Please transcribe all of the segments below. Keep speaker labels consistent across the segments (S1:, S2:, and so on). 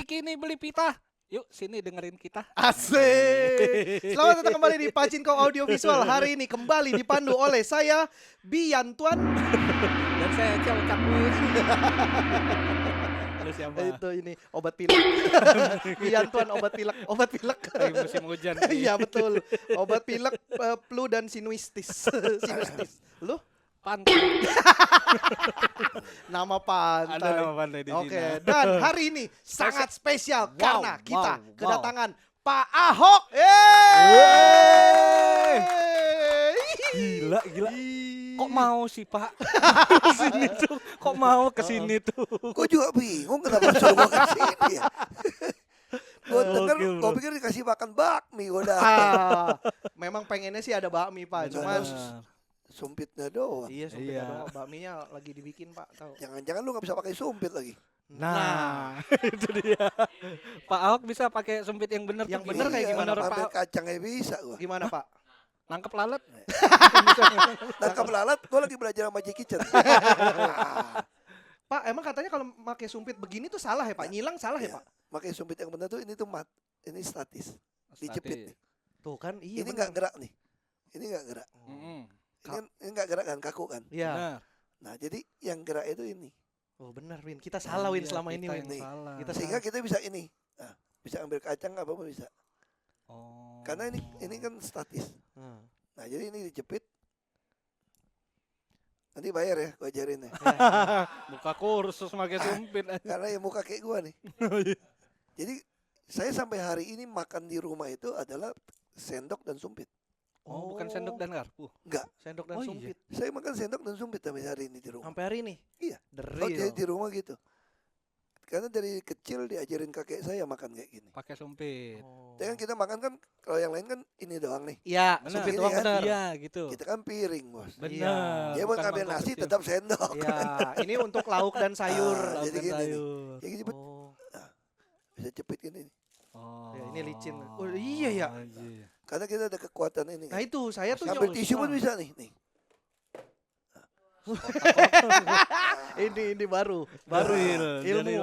S1: Kini beli pita. Yuk sini dengerin kita.
S2: Asik. Selamat datang kembali di Pacinko Audiovisual. Hari ini kembali dipandu oleh saya Biantuan.
S1: Dan saya Ciao Cak Wis. Lu siapa?
S2: Itu ini obat pilek. Biantuan obat pilek.
S1: Lagi musim hujan.
S2: Iya betul. Obat pilek, flu dan sinusitis. Lu?
S1: Pantai.
S2: Nama pantai.
S1: Ada nama pantai di sini.
S2: Oke, dan hari ini sangat spesial
S1: Wow,
S2: karena kita
S1: wow.
S2: kedatangan Pak Ahok.
S1: Gila. Kok mau sih Pak? Kesini tuh. Kok mau kesini tuh?
S3: Gue juga bingung kenapa suruh gue kesini ya. Gue denger,
S1: Gokil,
S3: gue
S1: bro.
S3: pikir dikasih makan bakmi udah.
S2: Memang pengennya sih ada bakmi Pak, cuman
S3: Sumpitnya doang.
S2: iya sumpit
S1: Iya.
S2: doang, bakminya lagi dibikin Pak, tahu.
S3: Jangan-jangan lu gak bisa pakai sumpit lagi.
S1: Nah, itu dia. Pak Ahok bisa pakai sumpit yang bener.
S2: Yang
S1: tuh
S2: bener kayak gimana,
S1: menurut
S3: Ambil
S1: Pak?
S3: kacangnya bisa gue.
S2: Gimana Pak?
S1: Nangkep lalat?
S3: Tangkap lalat, gue lagi belajar sama Magic Kitchen.
S2: Pak, emang katanya kalau pakai sumpit begini tuh salah ya Pak? Nyilang salah ya
S3: Iya.
S2: Pak?
S3: Pakai sumpit yang benar tuh ini tuh mat. Ini statis. Dijepit nih.
S2: Tuh kan, iya
S3: Ini
S2: bener.
S3: gak gerak nih. Ini gak gerak. Ini gak gerak kan, kaku kan.
S2: Iya.
S1: Benar.
S3: Nah jadi yang gerak itu ini.
S2: Oh benar Win, kita salah Win
S1: Iya,
S2: selama ini
S1: kita
S2: Win.
S1: yang salah.
S2: Kita
S3: Sehingga kita bisa ini. Nah, bisa ambil kacang apa pun bisa.
S1: Oh.
S3: Karena ini kan statis.
S2: Hmm.
S3: Nah jadi ini dijepit. Nanti bayar ya, gue ajarin ya.
S1: Buka kursus pakai sumpit.
S3: Karena yang muka kayak gue nih. Jadi saya sampai hari ini makan di rumah itu adalah sendok dan sumpit.
S1: Oh, bukan sendok dan garpu.
S2: Sendok dan
S1: Oh, iya.
S2: sumpit.
S3: Saya makan sendok dan sumpit sampai hari ini di rumah.
S2: Sampai hari ini.
S3: Iya.
S2: The
S3: Oh, jadi
S2: real.
S3: di rumah gitu. Karena dari kecil diajarin kakek saya makan kayak gini.
S1: Pakai sumpit.
S2: Oh.
S3: Jangan kita makan kan kalau yang lain kan ini doang nih.
S2: Iya,
S1: Benar.
S2: sumpit
S3: Ini
S2: doang
S3: kan?
S2: benar.
S1: Iya, gitu.
S3: Kita kan piring, Bos.
S1: Benar.
S3: Dia mau
S1: bukan
S3: ngambil
S1: mangkok
S3: nasi
S1: kecil.
S3: tetap sendok.
S2: Iya, ini untuk lauk dan sayur.
S3: Ah,
S1: Lauk
S3: jadi
S1: dan
S3: gini nih.
S1: sayur.
S3: Kayak gitu
S2: Oh.
S3: bisa cepit gini.
S1: Oh.
S2: Ya, ini licin. Oh, iya ya.
S1: anjir.
S3: Karena kita ada kekuatan ini.
S2: Nah
S3: Kan.
S2: itu saya tuh
S3: Sampai
S2: nyok-
S3: tisu pun
S2: Ah.
S3: bisa nih.
S2: Ini baru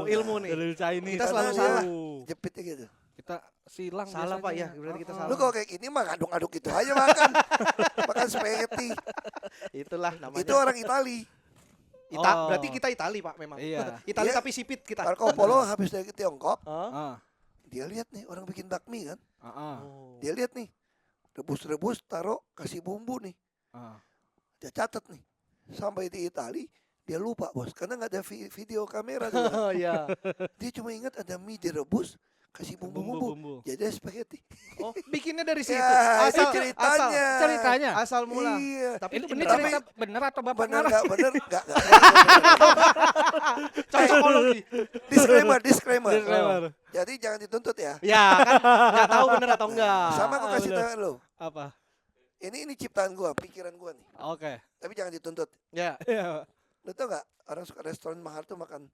S2: ilmu nih.
S1: Dari Chinese.
S2: Kita selalu
S3: Karena
S2: salah.
S3: Jepitnya gitu.
S1: Kita silang
S2: Salah, Pak,
S1: biasanya.
S2: ya. Berarti kita
S1: Ah.
S2: salah.
S3: Lu kalau kayak gini mah aduk-aduk gitu aja makan. Makan spaghetti.
S2: Itulah namanya.
S3: Itu orang Itali.
S1: Oh.
S2: Berarti kita Itali Pak memang.
S1: Iya.
S2: Itali
S3: Iya.
S2: tapi sipit kita.
S3: Marco Polo habis dari Tiongkok,
S2: Hah?
S1: Ah.
S3: dia lihat nih orang bikin bakmi kan.
S2: Oh.
S3: Dia lihat nih. Rebus-rebus, taruh, kasih bumbu nih.
S1: Ah.
S3: Dia catat nih. Sampai di Itali, dia lupa bos. Karena nggak ada video kamera tuh. Kan.
S2: Oh iya.
S3: Dia cuma ingat ada mie direbus, kasih bumbu-bumbu.
S1: Bumbu.
S3: Jadi ada spaghetti.
S2: Oh, bikinnya dari situ.
S3: Ya, itu
S2: Asal
S3: ceritanya.
S1: Ceritanya.
S2: asal mula.
S3: Iya.
S2: Tapi itu
S1: Ini
S2: bener
S1: cerita bener atau bapak
S3: Bener
S1: ngarang?
S3: nggak bener nggak.
S2: cocokologi.
S3: Disclaimer.
S1: Disclaimer.
S3: Jadi jangan dituntut ya.
S2: Ya kan nggak tahu bener atau enggak.
S3: Sama aku kasih
S1: bener.
S3: tahu lo.
S1: Apa?
S3: Ini ciptaan gua, pikiran gua nih.
S1: Oke.
S3: Tapi jangan dituntut.
S2: Ya.
S1: Iya.
S3: Lo tau nggak orang suka restoran mahal tuh makan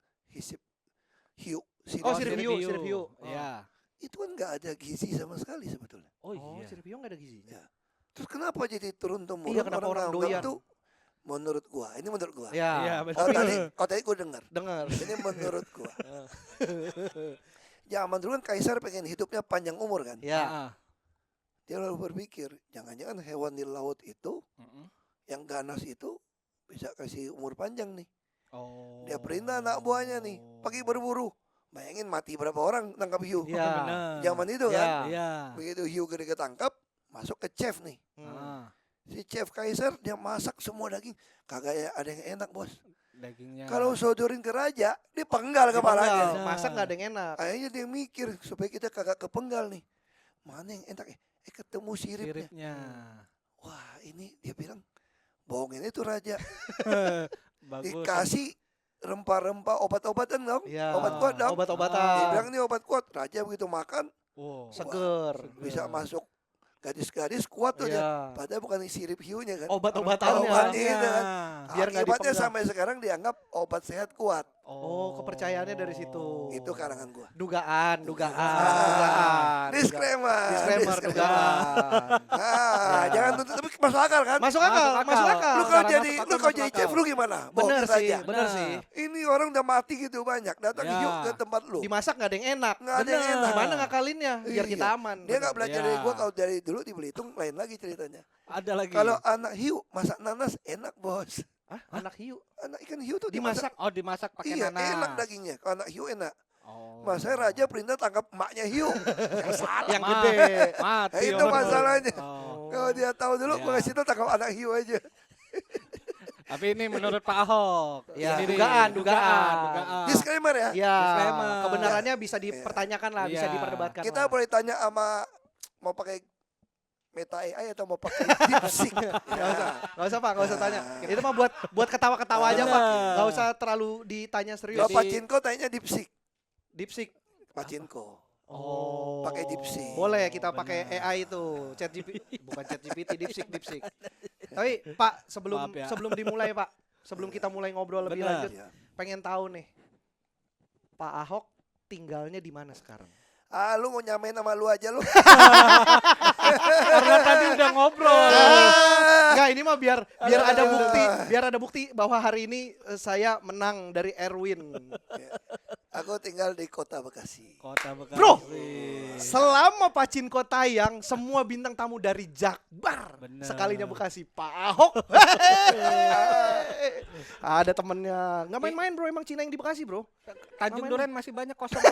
S3: hiu.
S2: Oh,
S3: Sirip.
S2: Sirip hiu.
S1: Iya.
S3: Itu kan nggak ada gizi sama sekali sebetulnya.
S1: Oh
S2: Oh,
S1: iya.
S2: sirip hiu nggak ada gizinya.
S3: Ya. Terus kenapa jadi turun temurun
S2: Iya, kenapa orang
S3: nganggap
S2: doyan?
S3: tuh menurut gua, ini menurut gua.
S2: Ya.
S1: Iya,
S3: Oh
S1: betul.
S3: tadi gua dengar.
S2: Dengar.
S3: Ini menurut gua. Zaman dulu kan kaisar pengen hidupnya panjang umur kan.
S2: Ya.
S1: Ah.
S3: Dia lalu berpikir, jangan-jangan hewan di laut itu
S1: Mm-mm.
S3: yang ganas itu bisa kasih umur panjang nih.
S1: Oh.
S3: Dia perintah anak buahnya nih, pergi berburu. Bayangin mati berapa orang nangkap hiu.
S2: Iya.
S1: Benar.
S3: Zaman itu
S2: Ya.
S3: kan.
S1: Iya.
S3: Begitu hiu gede ketangkap, masuk ke chef nih.
S2: Hmm.
S1: Ah.
S3: Si chef kaisar dia masak semua daging. Kagak ya ada yang enak bos.
S1: Dagingnya.
S3: Kalau sodorin ke raja, dia penggal kepalanya.
S2: Dipenggal. Masak nggak ada yang enak.
S3: Akhirnya dia mikir supaya kita kagak kepenggal nih. Mana yang enak ya? Ketemu siripnya.
S1: siripnya.
S3: Wah ini dia bilang bohongin itu raja.
S1: Bagus.
S3: Dikasih rempah-rempah obat-obatan dong.
S2: Ya.
S3: Obat kuat dong. Dia
S2: Obat-obatan.
S3: bilang ini obat kuat. Raja begitu makan
S1: Wow.
S2: Seger.
S3: bisa masuk gadis-gadis kuat tuh dia.
S2: Ya.
S3: Padahal bukan sirip hiunya kan.
S2: Obat-obatannya.
S3: Obat itu kan.
S2: Biar nggak
S3: Akibatnya
S2: dipenggal.
S3: sampai sekarang dianggap obat sehat kuat.
S2: Oh, kepercayaannya dari situ.
S3: Itu karangan gua.
S2: Dugaan.
S3: Disclaimer.
S2: Disclaimer dugaan.
S3: jangan tuntut. Tapi masuk akal kan?
S2: Masuk akal, masuk akal.
S3: Lu kalau
S1: Secara
S3: jadi
S1: masuk akal,
S3: lu kalau
S1: masuk
S3: jadi
S1: akal.
S3: chef lu gimana?
S2: Bener
S3: Bohongin
S2: sih,
S3: aja.
S2: bener sih.
S3: Ini orang udah mati gitu banyak, datang
S1: Ya.
S3: yuk ke tempat lu.
S2: Dimasak nggak ada yang enak.
S3: Nggak ada yang enak.
S2: Gimana ngakalinnya biar
S3: Iya.
S2: kita aman.
S3: Dia nggak belajar
S1: Ya.
S3: dari gua, kalau dari dulu di Belitung lain lagi ceritanya.
S1: Ada lagi.
S3: Kalau anak hiu masak nanas enak bos.
S2: Hah? Anak hiu
S3: Anak ikan hiu tuh
S2: dimasak.
S1: Oh, dimasak pakai
S3: Iya
S1: nanas.
S3: enak dagingnya. Kalau anak hiu enak.
S1: Oh.
S3: Mas saya raja perintah tangkap emaknya hiu.
S1: yang salah.
S2: yang gede.
S1: Mati.
S3: Itu
S1: orang.
S3: masalahnya.
S1: Oh.
S3: Kalau dia tahu dulu,
S1: Ya.
S3: gua kasih tahu tangkap anak hiu aja.
S1: Tapi ini menurut Pak Ahok.
S2: Ya,
S1: sendiri.
S2: dugaan.
S1: dugaan.
S3: Disclaimer ya.
S2: Ya,
S1: Disclaimer.
S2: kebenarannya bisa dipertanyakan lah, bisa
S1: Iya.
S2: diperdebatkan.
S3: Kita
S2: lah.
S3: boleh tanya sama mau pakai Meta AI atau mau pakai DeepSeek.
S2: Nggak usah Pak, nggak usah tanya. Itu mah buat ketawa-ketawa aja Pak. Nggak usah terlalu ditanya serius.
S3: Kalau Pacinko tanya DeepSeek.
S2: Dipsik.
S3: Pacinko.
S2: Oh.
S3: Pakai DeepSeek.
S2: Boleh kita pakai
S1: Benar.
S2: AI itu, bukan ChatGPT, Dipsik. Tapi Pak, sebelum
S1: Maaf ya.
S2: sebelum dimulai Pak, sebelum kita mulai ngobrol lebih
S1: Benar.
S2: lanjut,
S3: Ya.
S2: pengen tahu nih, Pak Ahok tinggalnya di mana sekarang?
S3: Ah, lu mau nyamain sama lu aja lu.
S1: Karena tadi udah ngobrol.
S2: Enggak, ini mah biar ada bukti bahwa hari ini saya menang dari Erwin.
S3: Aku tinggal di kota Bekasi.
S1: Kota Bekasi.
S2: Bro, selama Pacinko tayang, semua bintang tamu dari Jakbar.
S1: Bener.
S2: Sekalinya Bekasi, Pak Ahok. Ada temennya. Nggak main-main bro, emang Cina yang di Bekasi bro.
S1: Tanjung
S2: Namanya-
S1: Duren masih banyak kosong.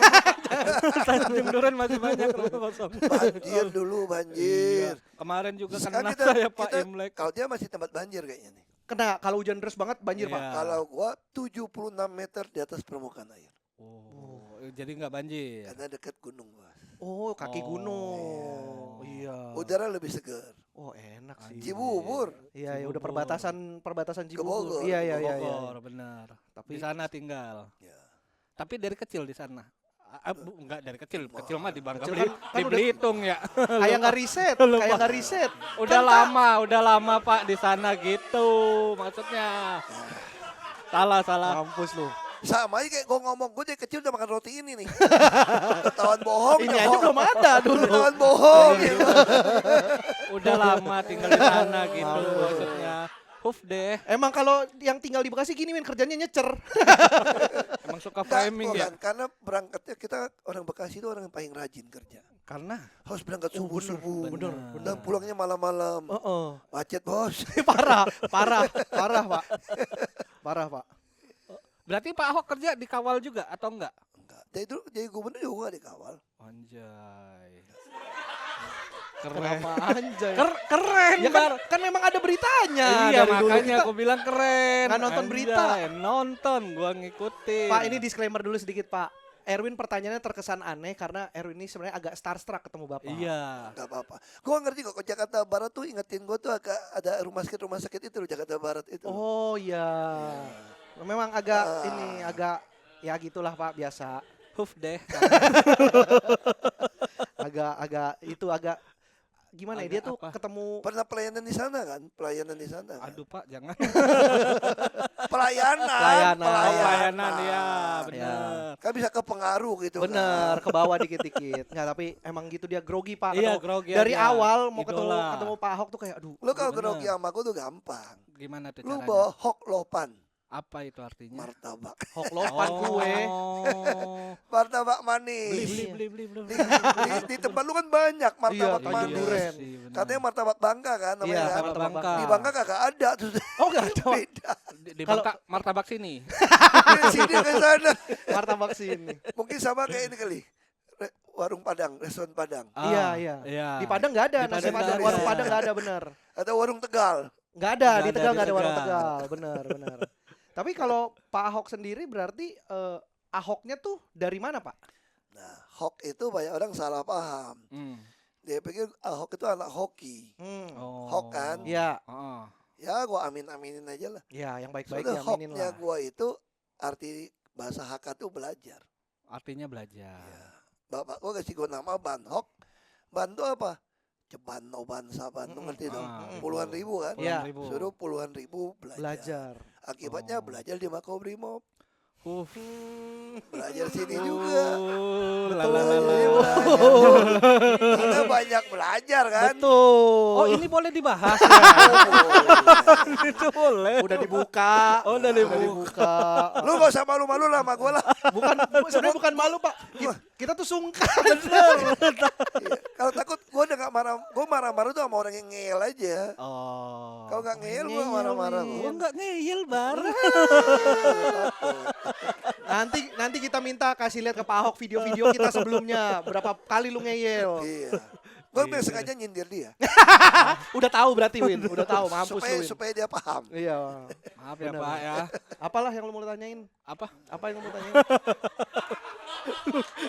S1: Tanjung Duren masih banyak rumah kosong.
S3: Banjir dulu, banjir.
S1: Kemarin juga
S3: Sekarang
S1: kena saya Pak
S3: kita-
S1: Imlek.
S3: Kalau dia masih tempat banjir kayaknya nih.
S2: Kena kalau hujan deras banget banjir
S1: Iya.
S2: Pak.
S3: Kalau gua 76 meter di atas permukaan air.
S1: Oh, jadi nggak banjir.
S3: Karena dekat gunung, Bos.
S2: Oh, kaki
S1: Oh,
S2: gunung. Iya.
S3: Udara lebih segar.
S2: Oh, enak sih.
S3: Cibubur.
S2: Iya, ya udah
S1: Cibubur.
S2: perbatasan
S3: Ke
S2: Cibubur.
S3: Bogor.
S2: Iya, iya,
S1: Ke
S2: iya, iya.
S1: Bogor, benar.
S2: Tapi
S1: Di sana tinggal.
S3: Ya.
S1: Tapi dari kecil di sana. Enggak dari kecil. Kecil mah di Bangka
S2: Kecil
S1: Beli-
S2: kan
S1: di
S2: udah-
S1: Belitung ya.
S2: kayak nggak riset,
S1: Lu,
S2: kayak
S1: Pak.
S2: nggak riset.
S1: Udah lama Pak di sana gitu maksudnya. Salah.
S2: Mampus lu.
S3: Sama aja kayak gua ngomong, gua dari kecil udah makan roti ini nih. Ketahuan bohong.
S2: Ini
S3: ya,
S2: aja
S3: bohong.
S2: belum ada dulu.
S3: Ketahuan bohong.
S1: Iya.
S3: gitu.
S1: Udah lama tinggal di sana gitu
S2: Mampus.
S1: maksudnya. Huf deh.
S2: Emang kalau yang tinggal di Bekasi gini Win, kerjanya nyecer.
S1: Emang suka
S3: Enggak,
S1: framing ya.
S3: bukan. Karena berangkatnya kita orang Bekasi itu orang yang paling rajin kerja.
S1: Karena
S3: Harus berangkat subuh-subuh.
S1: bener.
S3: Dan pulangnya malam-malam.
S2: Heeh.
S3: Macet, Bos.
S2: Parah Pak. Parah Pak.
S1: berarti Pak Ahok kerja dikawal juga atau enggak?
S3: Enggak. Jadi gubernur juga gak dikawal.
S1: Anjay. Keren.
S2: Kenapa anjay?
S1: Keren.
S2: Ya kan memang ada beritanya.
S1: Iya
S2: dari dulu.
S1: makanya
S2: Kita-
S1: aku bilang keren.
S2: Nggak nonton berita.
S1: Nonton, gua ngikutin.
S2: Pak, ini disclaimer dulu sedikit Pak. Erwin pertanyaannya terkesan aneh karena Erwin ini sebenarnya agak starstruck ketemu Bapak.
S1: Iya.
S3: Enggak apa-apa. Gua ngerti kok, ke Jakarta Barat tuh ingetin gua tuh agak ada rumah sakit itu loh, Jakarta Barat itu.
S2: Oh iya. Memang agak agak ya gitulah Pak, biasa.
S1: Huf deh.
S2: agak gimana ya, dia
S1: Agak
S2: tuh
S1: apa?
S2: ketemu
S3: Pernah pelayanan di sana kan? Pelayanan di sana. Kan?
S1: Aduh Pak, jangan.
S3: Pelayanan.
S2: Pelayanan.
S1: Pelayanan ya, benar.
S3: Kan bisa kepengaruh gitu.
S2: bener
S3: Kan?
S2: ke bawah dikit-dikit. Nggak, tapi emang gitu dia grogi Pak.
S1: Iya,
S2: Ketemu-
S1: grogi
S2: dari
S1: aja.
S2: awal mau
S1: Idola.
S2: ketemu Pak Ahok tuh kayak aduh.
S3: Lu kalau
S1: Bener.
S3: grogi sama aku tuh gampang.
S1: Gimana tuh
S3: Lu
S1: caranya?
S3: bawa hok lopan,
S1: Apa itu artinya?
S3: martabak.
S2: Hok lopan kue.
S1: Oh.
S3: Martabak
S1: Beli,
S3: manis.
S1: beli.
S3: Di tempat lu kan banyak martabak
S2: Tanjung
S3: manis.
S2: Duren.
S3: Katanya martabak Bangka kan namanya
S2: Iya,
S3: kan?
S1: martabak Bangka.
S3: Di Bangka kagak ada tuh.
S2: Oh enggak ada.
S3: Beda.
S1: Di
S2: Kalau-
S1: Bangka martabak sini.
S3: Dari sini ke sana.
S2: Martabak sini.
S3: Mungkin sama kayak ini kali. Warung Padang, restoran Padang.
S2: Iya, iya.
S1: Iya.
S2: Di Padang nggak ada
S1: Di
S2: nasi
S1: Padang
S2: Padang.
S1: nggak ada.
S2: Warung Padang nggak ada bener.
S3: Atau warung Tegal.
S2: Nggak ada
S1: Nggak
S2: di
S1: ada
S2: Tegal,
S1: di
S2: nggak ada warung
S1: Tegal.
S2: Tegal. Bener. Tapi kalau Pak Ahok sendiri berarti Ahoknya tuh dari mana Pak?
S3: Nah, hok itu banyak orang salah paham.
S1: Hmm.
S3: Dia pikir Ahok itu anak hoki.
S1: Oh.
S3: Hok kan?
S2: Iya,
S1: Heeh.
S3: Ya gua amin-aminin aja lah.
S2: iya yang baik-baik
S3: Soalnya
S2: diaminin
S3: hoknya
S2: lah.
S3: gua itu arti bahasa Hakka tuh belajar.
S1: Artinya belajar.
S3: Ya. Bapak gua kasih gua nama Ban Hok. Ban itu apa? Ceban, Noban, Saban, lu ngerti dong?
S1: Ah.
S3: Puluhan ribu kan?
S2: Iya.
S3: Suruh puluhan ribu belajar.
S2: Belajar.
S3: Akibatnya
S1: Oh.
S3: belajar di Makobrimob.
S1: Huf.
S3: Belajar sini juga.
S1: Oh,
S2: Betul.
S1: lalalala.
S3: Jadi belajar. Karena banyak belajar kan.
S2: Betul.
S1: Oh, ini boleh dibahas. Itu boleh.
S2: udah dibuka.
S1: Oh, udah
S2: dibuka.
S3: Lu gak usah malu-malu lah sama gue lah.
S2: Bukan sebenarnya bukan malu, Pak. Kita tuh sungkan.
S3: Iya. Kalau takut gue udah gak marah. Gue marah-marah tuh sama orang yang ngeyel aja.
S2: Oh.
S3: Kalau gak ngeyel gue marah-marah.
S1: Gua enggak ngeyel, Bar.
S2: Nanti kita minta kasih lihat ke Pak Ahok video-video kita sebelumnya. Berapa kali lu ngeyel.
S3: Iya. Gue sengaja nyindir dia.
S2: Udah tahu berarti, Win. Udah tahu, mampus lu, Win.
S3: Supaya dia paham.
S2: Iya.
S1: Maaf ya,
S2: Benar.
S1: Pak ya.
S2: Apalah yang lu mau tanyain?
S1: Apa?
S2: Apa yang lu mau tanyain?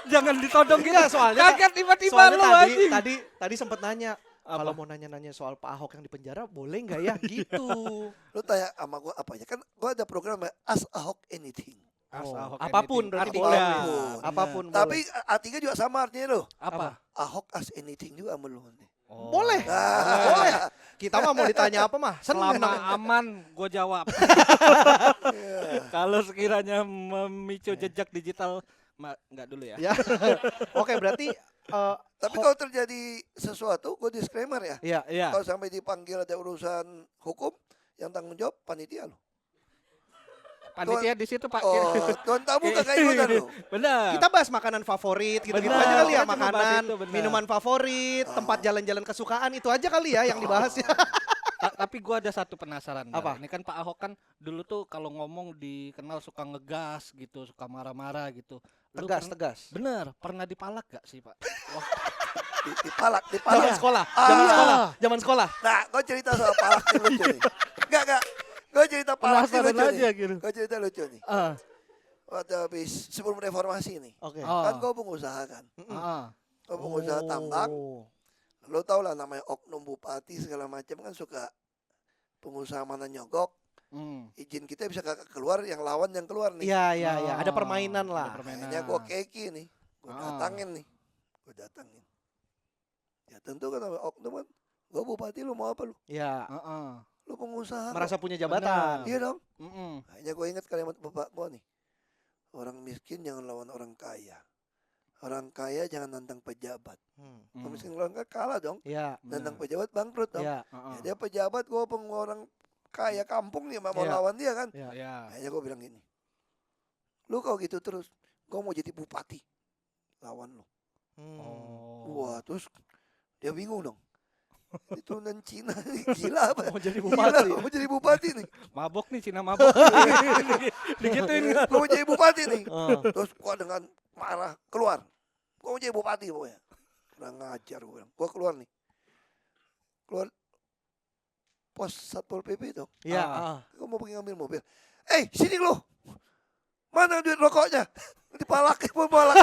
S1: Jangan ditodong gitu.
S2: Enggak, soalnya
S1: kaget tiba-tiba
S2: soalnya
S1: lu anjing.
S2: tadi sempat nanya. Kalau mau nanya-nanya soal Pak Ahok yang di penjara, boleh nggak ya? Gitu.
S3: Lu tanya sama gue apa aja. Kan gue ada program Ask Ahok Anything.
S1: Ask Ahok
S2: Apapun
S1: anything.
S2: berarti
S1: Artinya,
S2: boleh.
S3: Apapun.
S2: Apapun
S3: Tapi
S2: boleh.
S3: artinya juga sama artinya loh.
S1: apa?
S3: Ahok Ask Anything juga sama lu.
S1: Oh.
S2: Boleh. Boleh. Kita mah mau ditanya apa mah?
S1: Selama
S2: Senang.
S1: aman, gue jawab. Kalau sekiranya memicu jejak digital, nggak dulu ya.
S2: Ya. Oke, berarti
S3: Tapi kalau terjadi sesuatu, gue disclaimer ya.
S2: iya.
S1: Iya.
S3: Kalau sampai dipanggil ada urusan hukum, yang tanggung jawab panitia lo.
S1: Panitia di situ Pak.
S3: Oh, tuan tamu kagak ikutan lo.
S1: Benar.
S2: Kita bahas makanan favorit gitu-gitu
S1: Benar.
S2: aja kali ya,
S1: Kita cuma bahas
S2: makanan,
S1: itu, benar.
S2: minuman favorit, tempat jalan-jalan kesukaan itu aja kali ya yang dibahas ya.
S1: Tapi gue ada satu penasaran. Bar.
S2: Apa?
S1: Ini kan Pak Ahok kan dulu tuh kalau ngomong dikenal suka ngegas gitu, suka marah-marah gitu. Lu
S2: Tegas.
S1: Bener, pernah dipalak gak sih Pak? Wah,
S3: Dipalak.
S2: Zaman sekolah, zaman sekolah.
S3: Nah, gue cerita soal palak yang lucu nih. Enggak. Gue cerita palak yang
S1: penasaran
S3: lucu
S1: aja
S3: nih.
S1: gitu.
S3: Gue cerita lucu nih. Waktu habis sebelum reformasi nih.
S2: Oke.
S3: Kan gue pengusaha kan. Gue pengusaha tambang. Lo tau lah namanya oknum bupati segala macam kan suka pengusaha mana nyogok. Izin kita bisa kagak keluar, yang lawan yang keluar nih.
S2: Iya. Ada permainan lah.
S3: Makanya gue keki nih. Gue datangin nih. Ya tentu kan namanya oknum kan. Gue bupati, lu mau apa lu?
S2: Iya.
S3: Lu pengusaha.
S2: Merasa punya jabatan.
S3: Iya dong.
S1: Mm-mm.
S3: Hanya gue ingat kalimat bapak gue nih. Orang miskin jangan lawan orang kaya. Orang kaya jangan nantang pejabat. Orang miskin lawan kaya kalah dong.
S2: Iya.
S3: Nantang pejabat bangkrut dong.
S2: Iya.
S3: Ya, dia pejabat, gue orang kaya kampung nih mau
S2: Iya.
S3: lawan dia kan.
S1: Ya.
S3: Hanya gue bilang gini. Lu kalau gitu terus, gue mau jadi bupati. Lawan lu. Wah, terus dia bingung dong. Itu non Cina nih, gila apa?
S2: Mau jadi
S3: Gila,
S2: bupati.
S3: mau jadi bupati nih.
S1: Mabok nih, Cina mabok. Digituin nggak?
S3: Gue mau jadi bupati nih. Terus gua dengan marah keluar. Gua mau jadi bupati pokoknya. Kurang ngajar gue bilang. Gua keluar nih. Keluar pos Satpol PP dong.
S2: Iya.
S3: Gua mau pergi ngambil mobil. Sini lo. Mana duit rokoknya? Dipalak, mau palak.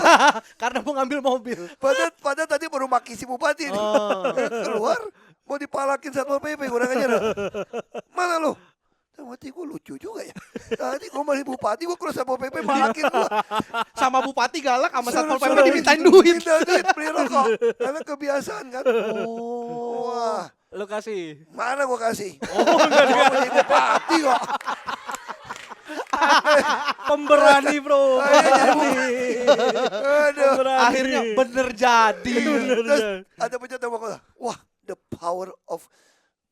S2: Karena mau ngambil mobil.
S3: Padahal tadi baru maki si bupati nih. Keluar mau dipalakin Satpol PP, kurang ajar. Mana lo? Mati gue lucu juga ya. Tadi gue masih bupati, gue keluar Satpol PP malakin gue.
S2: Sama bupati galak, sama Satpol PP
S3: Suruh
S2: dimintain duit.
S3: Minta duit beli rokok. Karena kebiasaan kan. Wah,
S1: Lu kasih.
S3: mana gue kasih? Gue mau jadi bupati kok.
S1: Pemberani, Bro.
S3: Aduh.
S2: Akhirnya bener jadi.
S3: Terus ada pencet sama gue. Wah, the power of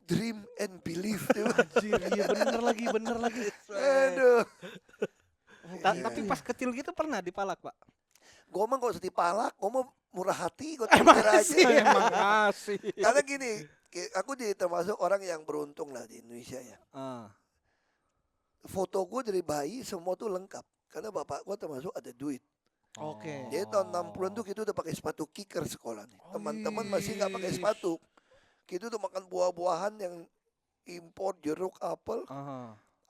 S3: dream and belief.
S2: Anjir, iya bener lagi.
S3: Aduh.
S1: Tapi pas kecil gitu pernah dipalak, Pak?
S3: Gue mah gak usah dipalak, gue mau murah hati, gue
S2: Emang
S3: aja.
S2: sih.
S1: Emang kasih.
S3: Karena gini, aku termasuk orang yang beruntung lah di Indonesia ya. Foto gue dari bayi semua tuh lengkap. Karena bapak gue termasuk ada duit.
S2: Oke.
S3: Jadi tahun 60-an tuh kita udah pakai sepatu kicker sekolah nih. Teman-teman masih nggak pakai sepatu. Kita tuh makan buah-buahan yang impor, jeruk, apel,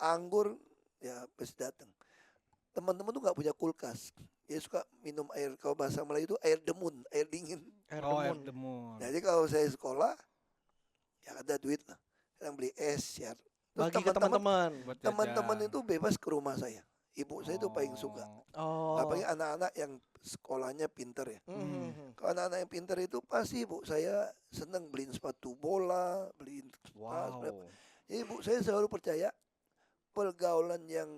S3: anggur, ya pasti datang. Teman-teman tuh nggak punya kulkas. Dia suka minum air, kalau bahasa Melayu itu air demun, air dingin.
S1: Air demun.
S3: Jadi kalau saya sekolah, ya ada duit lah. Yang beli es, ya. Terus
S2: Bagi ke teman-teman.
S3: teman-teman itu bebas ke rumah saya. Ibu saya itu paling suka.
S2: Oh.
S3: Apalagi anak-anak yang sekolahnya pinter ya. Kalau anak-anak yang pinter itu pasti ibu saya seneng beliin sepatu bola, beliin tas. Jadi ibu saya selalu percaya pergaulan yang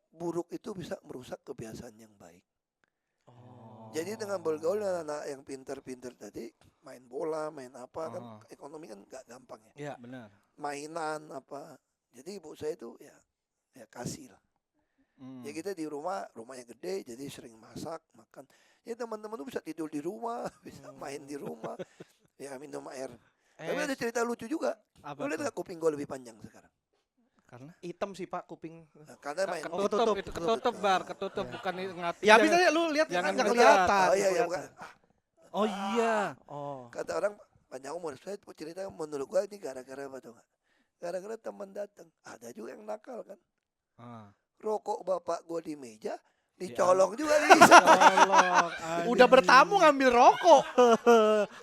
S3: buruk itu bisa merusak kebiasaan yang baik. Jadi dengan bergaul dengan anak yang pinter-pinter tadi, main bola, main apa kan, ekonomi kan nggak gampang ya.
S1: Iya, benar.
S3: Mainan apa. Jadi ibu saya itu ya kasih lah. Ya kita di rumahnya gede, jadi sering masak, makan. Ya teman-teman tuh bisa tidur di rumah, bisa main di rumah, ya minum air. Tapi ada cerita lucu juga.
S1: Apa
S3: Boleh
S1: tuh?
S3: nggak kuping gue lebih panjang sekarang?
S1: Karena
S2: Hitam sih Pak kuping.
S3: Nah, karena main.
S1: ketutup, itu ketutup bar, ketutup bukan ngati.
S2: Ya bisa lu lihat
S1: jangan
S2: kan nggak
S1: ngeliat.
S2: kelihatan.
S3: Oh iya,
S2: nggak
S3: iya,
S2: kelihatan.
S1: Oh iya.
S2: Oh.
S3: Kata orang panjang umur. Saya cerita menurut gua ini gara-gara apa tuh nggak? Gara-gara teman datang. Ada juga yang nakal kan. Rokok bapak gua di meja, dicolong juga nih.
S1: Tolong.
S2: Udah bertamu ngambil rokok.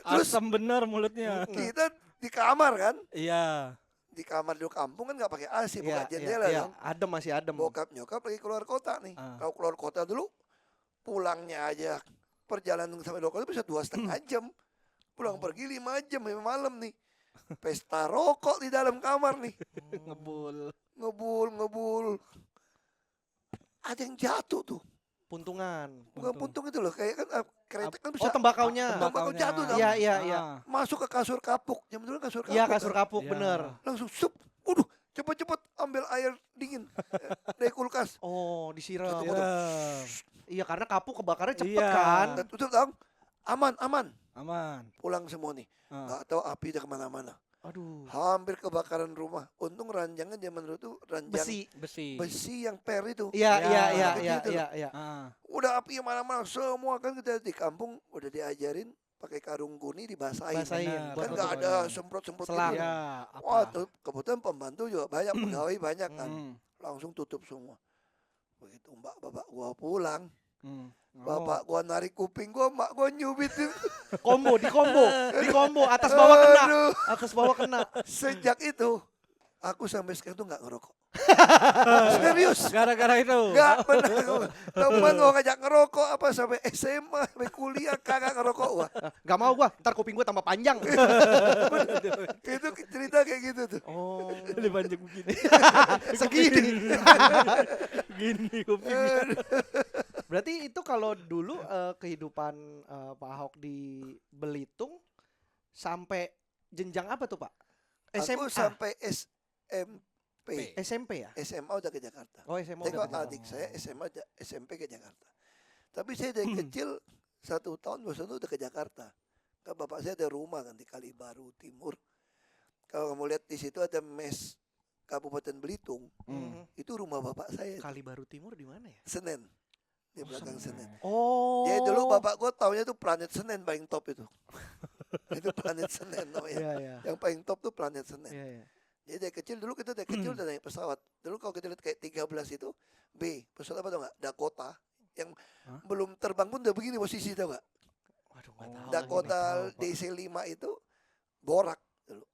S3: Terus-
S1: Asam bener mulutnya.
S3: Kita di kamar kan.
S1: Iya.
S3: Di kamar di kampung kan nggak pakai AC, buka
S2: Iya,
S3: jendela
S2: iya,
S3: kan.
S2: adem masih adem.
S3: Bokap nyokap lagi keluar kota nih.
S1: Ah.
S3: Kalau keluar kota dulu, pulangnya aja perjalanan sampai lokal itu bisa 2,5 jam. Pulang pergi 5 jam malam nih. Pesta rokok di dalam kamar nih.
S1: Ngebul.
S3: Ngebul. Ada yang jatuh tuh.
S2: Puntungan.
S3: Bukan puntung itu loh, kayak kan kretek kan bisa
S2: Oh tembakaunya.
S3: Tembakau jatuh dong.
S2: Iya, iya, iya.
S3: masuk ke kasur kapuk. Jam dulu kasur kapuk.
S2: Iya
S3: kan.
S2: kasur kapuk
S1: Iya.
S2: bener.
S3: Langsung sup. Waduh, cepet-cepet ambil air dingin dari kulkas.
S2: Oh disiram.
S1: Siram.
S2: Iya karena kapuk kebakarnya cepet
S1: Iya.
S2: kan.
S3: Dan tutup dong. Aman.
S1: Aman.
S3: Pulang semua nih. Nggak tahu api udah kemana-mana.
S2: Aduh.
S3: Hampir kebakaran rumah. Untung ranjangnya zaman dulu tuh ranjang
S2: Besi.
S3: besi yang per itu.
S2: Iya
S1: Ya,
S2: iya iya
S3: begitu
S2: iya
S3: tuh.
S2: iya iya.
S3: Udah api mana-mana semua kan kita di kampung udah diajarin pakai karung guni dibasahin.
S2: Basahin.
S1: Benar.
S3: Kan
S2: buat
S3: nggak
S2: nutup.
S3: ada semprot-semprot
S2: Selang.
S3: gitu.
S1: Ya, apa?
S3: Wah, tuh kebetulan pembantu juga banyak, pegawai banyak kan.
S1: Hmm.
S3: Langsung tutup semua. Begitu bapak gua pulang,
S1: Hmm.
S3: bapak gua narik kuping gua, mak gua nyubitin.
S2: Combo di combo atas bawah kena.
S3: Aduh.
S2: Atas bawah kena.
S3: Sejak itu aku sampai sekarang tuh nggak ngerokok. Serius.
S1: Gara-gara itu.
S3: Gak pernah. Teman mau ngajak ngerokok apa sampai SMA, sampai kuliah kagak ngerokok gua.
S2: Gak mau gua, ntar kuping gua tambah panjang.
S3: Itu cerita kayak gitu tuh.
S2: Oh.
S1: Lebih panjang begini.
S2: Segini.
S1: Gini kupingnya.
S2: Berarti itu kalau dulu kehidupan Pak Ahok di Belitung sampai jenjang apa tuh Pak?
S3: Aku sampai SMP.
S2: SMP ya?
S3: SMA udah ke Jakarta.
S2: Oh SMA
S3: Tengok
S2: udah ke
S3: adik
S2: Jakarta.
S3: saya SMA SMP ke Jakarta. Tapi saya dari kecil 1 tahun bosan udah ke Jakarta. Kan bapak saya ada rumah kan di Kalibaru Timur. Kalau kamu lihat di situ ada mes Kabupaten Belitung. Itu rumah bapak saya.
S2: Kalibaru Timur di mana ya?
S3: Senen. Di belakang Senen.
S2: Oh.
S3: Jadi dulu bapak gue taunya tuh planet Senen paling top itu. Itu planet Senen namanya.
S2: Iya iya.
S3: Yang paling top tuh planet Senen.
S2: Iya iya.
S3: Jadi dari kecil dulu kita dari kecil udah naik pesawat. Dulu kalau kita lihat kayak 13 itu B, pesawat apa tau nggak? Dakota yang belum terbang pun udah begini posisi tau nggak?
S2: Waduh enggak tahu.
S3: Dakota DC-5 itu borak dulu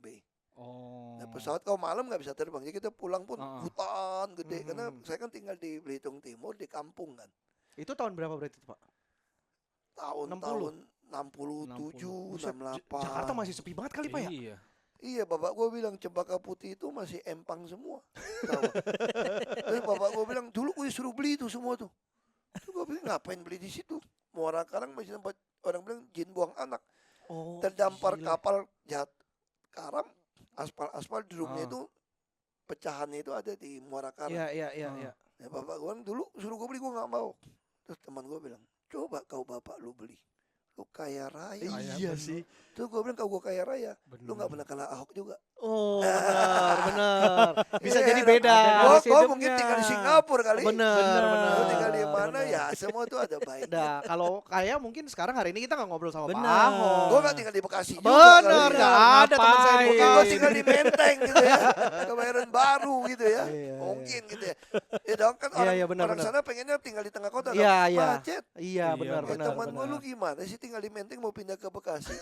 S3: B.
S1: Oh.
S3: Nah, pesawat kalau malam nggak bisa terbang. Jadi kita pulang pun hutan gede karena
S2: Mhm.
S3: saya kan tinggal di Belitung Timur di kampung kan.
S2: Itu tahun berapa berarti tuh, Pak?
S3: Tahun-tahun 67, 68.
S2: Jakarta masih sepi banget kali Pak ya?
S1: Iya.
S3: Iya, bapak gue bilang Cempaka Putih itu masih empang semua. Tahu nggak? Terus bapak gue bilang dulu gue suruh beli itu semua tuh. Terus gue bilang ngapain beli di situ? Muara Karang masih tempat orang bilang jin buang anak.
S2: Oh.
S3: Terdampar
S2: gila.
S3: kapal jahat karang, aspal drumnya itu pecahannya itu ada di Muara Karang.
S2: Iya iya iya iya.
S3: Ya, bapak gue bilang dulu suruh gue beli gue nggak mau. Terus teman gue bilang coba kau bapak lu beli. Lu kaya raya.
S2: Iya sih.
S3: Terus gue bilang kalau gue kaya raya,
S1: Bener.
S3: lu nggak pernah kalah Ahok juga.
S2: Oh, benar. Bisa
S3: Iya,
S2: jadi
S3: ada-
S2: beda.
S1: Harus
S3: Gua
S1: hidupnya.
S3: mungkin tinggal di Singapura kali.
S2: Benar,
S3: Lu
S2: benar.
S3: tinggal di mana
S2: benar.
S3: ya semua tuh ada baiknya.
S2: Nah, kalau kayak mungkin sekarang hari ini kita nggak ngobrol sama Pak
S1: Benar.
S2: Ahok.
S3: Gue gak tinggal di Bekasi juga
S2: Benar,
S3: kali.
S2: nggak ada teman saya di
S1: Ngapain?
S3: Mungkin gue
S2: Bekasi.
S3: tinggal di Menteng gitu ya. Kebayoran baru gitu ya.
S2: Iya,
S3: Mungkin gitu ya. Ya dong kan
S2: Iya,
S3: orang,
S2: iya, benar,
S3: orang
S2: benar.
S3: sana pengennya tinggal di tengah kota.
S2: Iya,
S3: dong.
S2: iya.
S3: Macet.
S2: Iya,
S1: Iya,
S2: benar
S3: Ya,
S2: benar.
S3: teman gue
S2: benar.
S3: lu gimana sih tinggal di Menteng mau pindah ke Bekasi.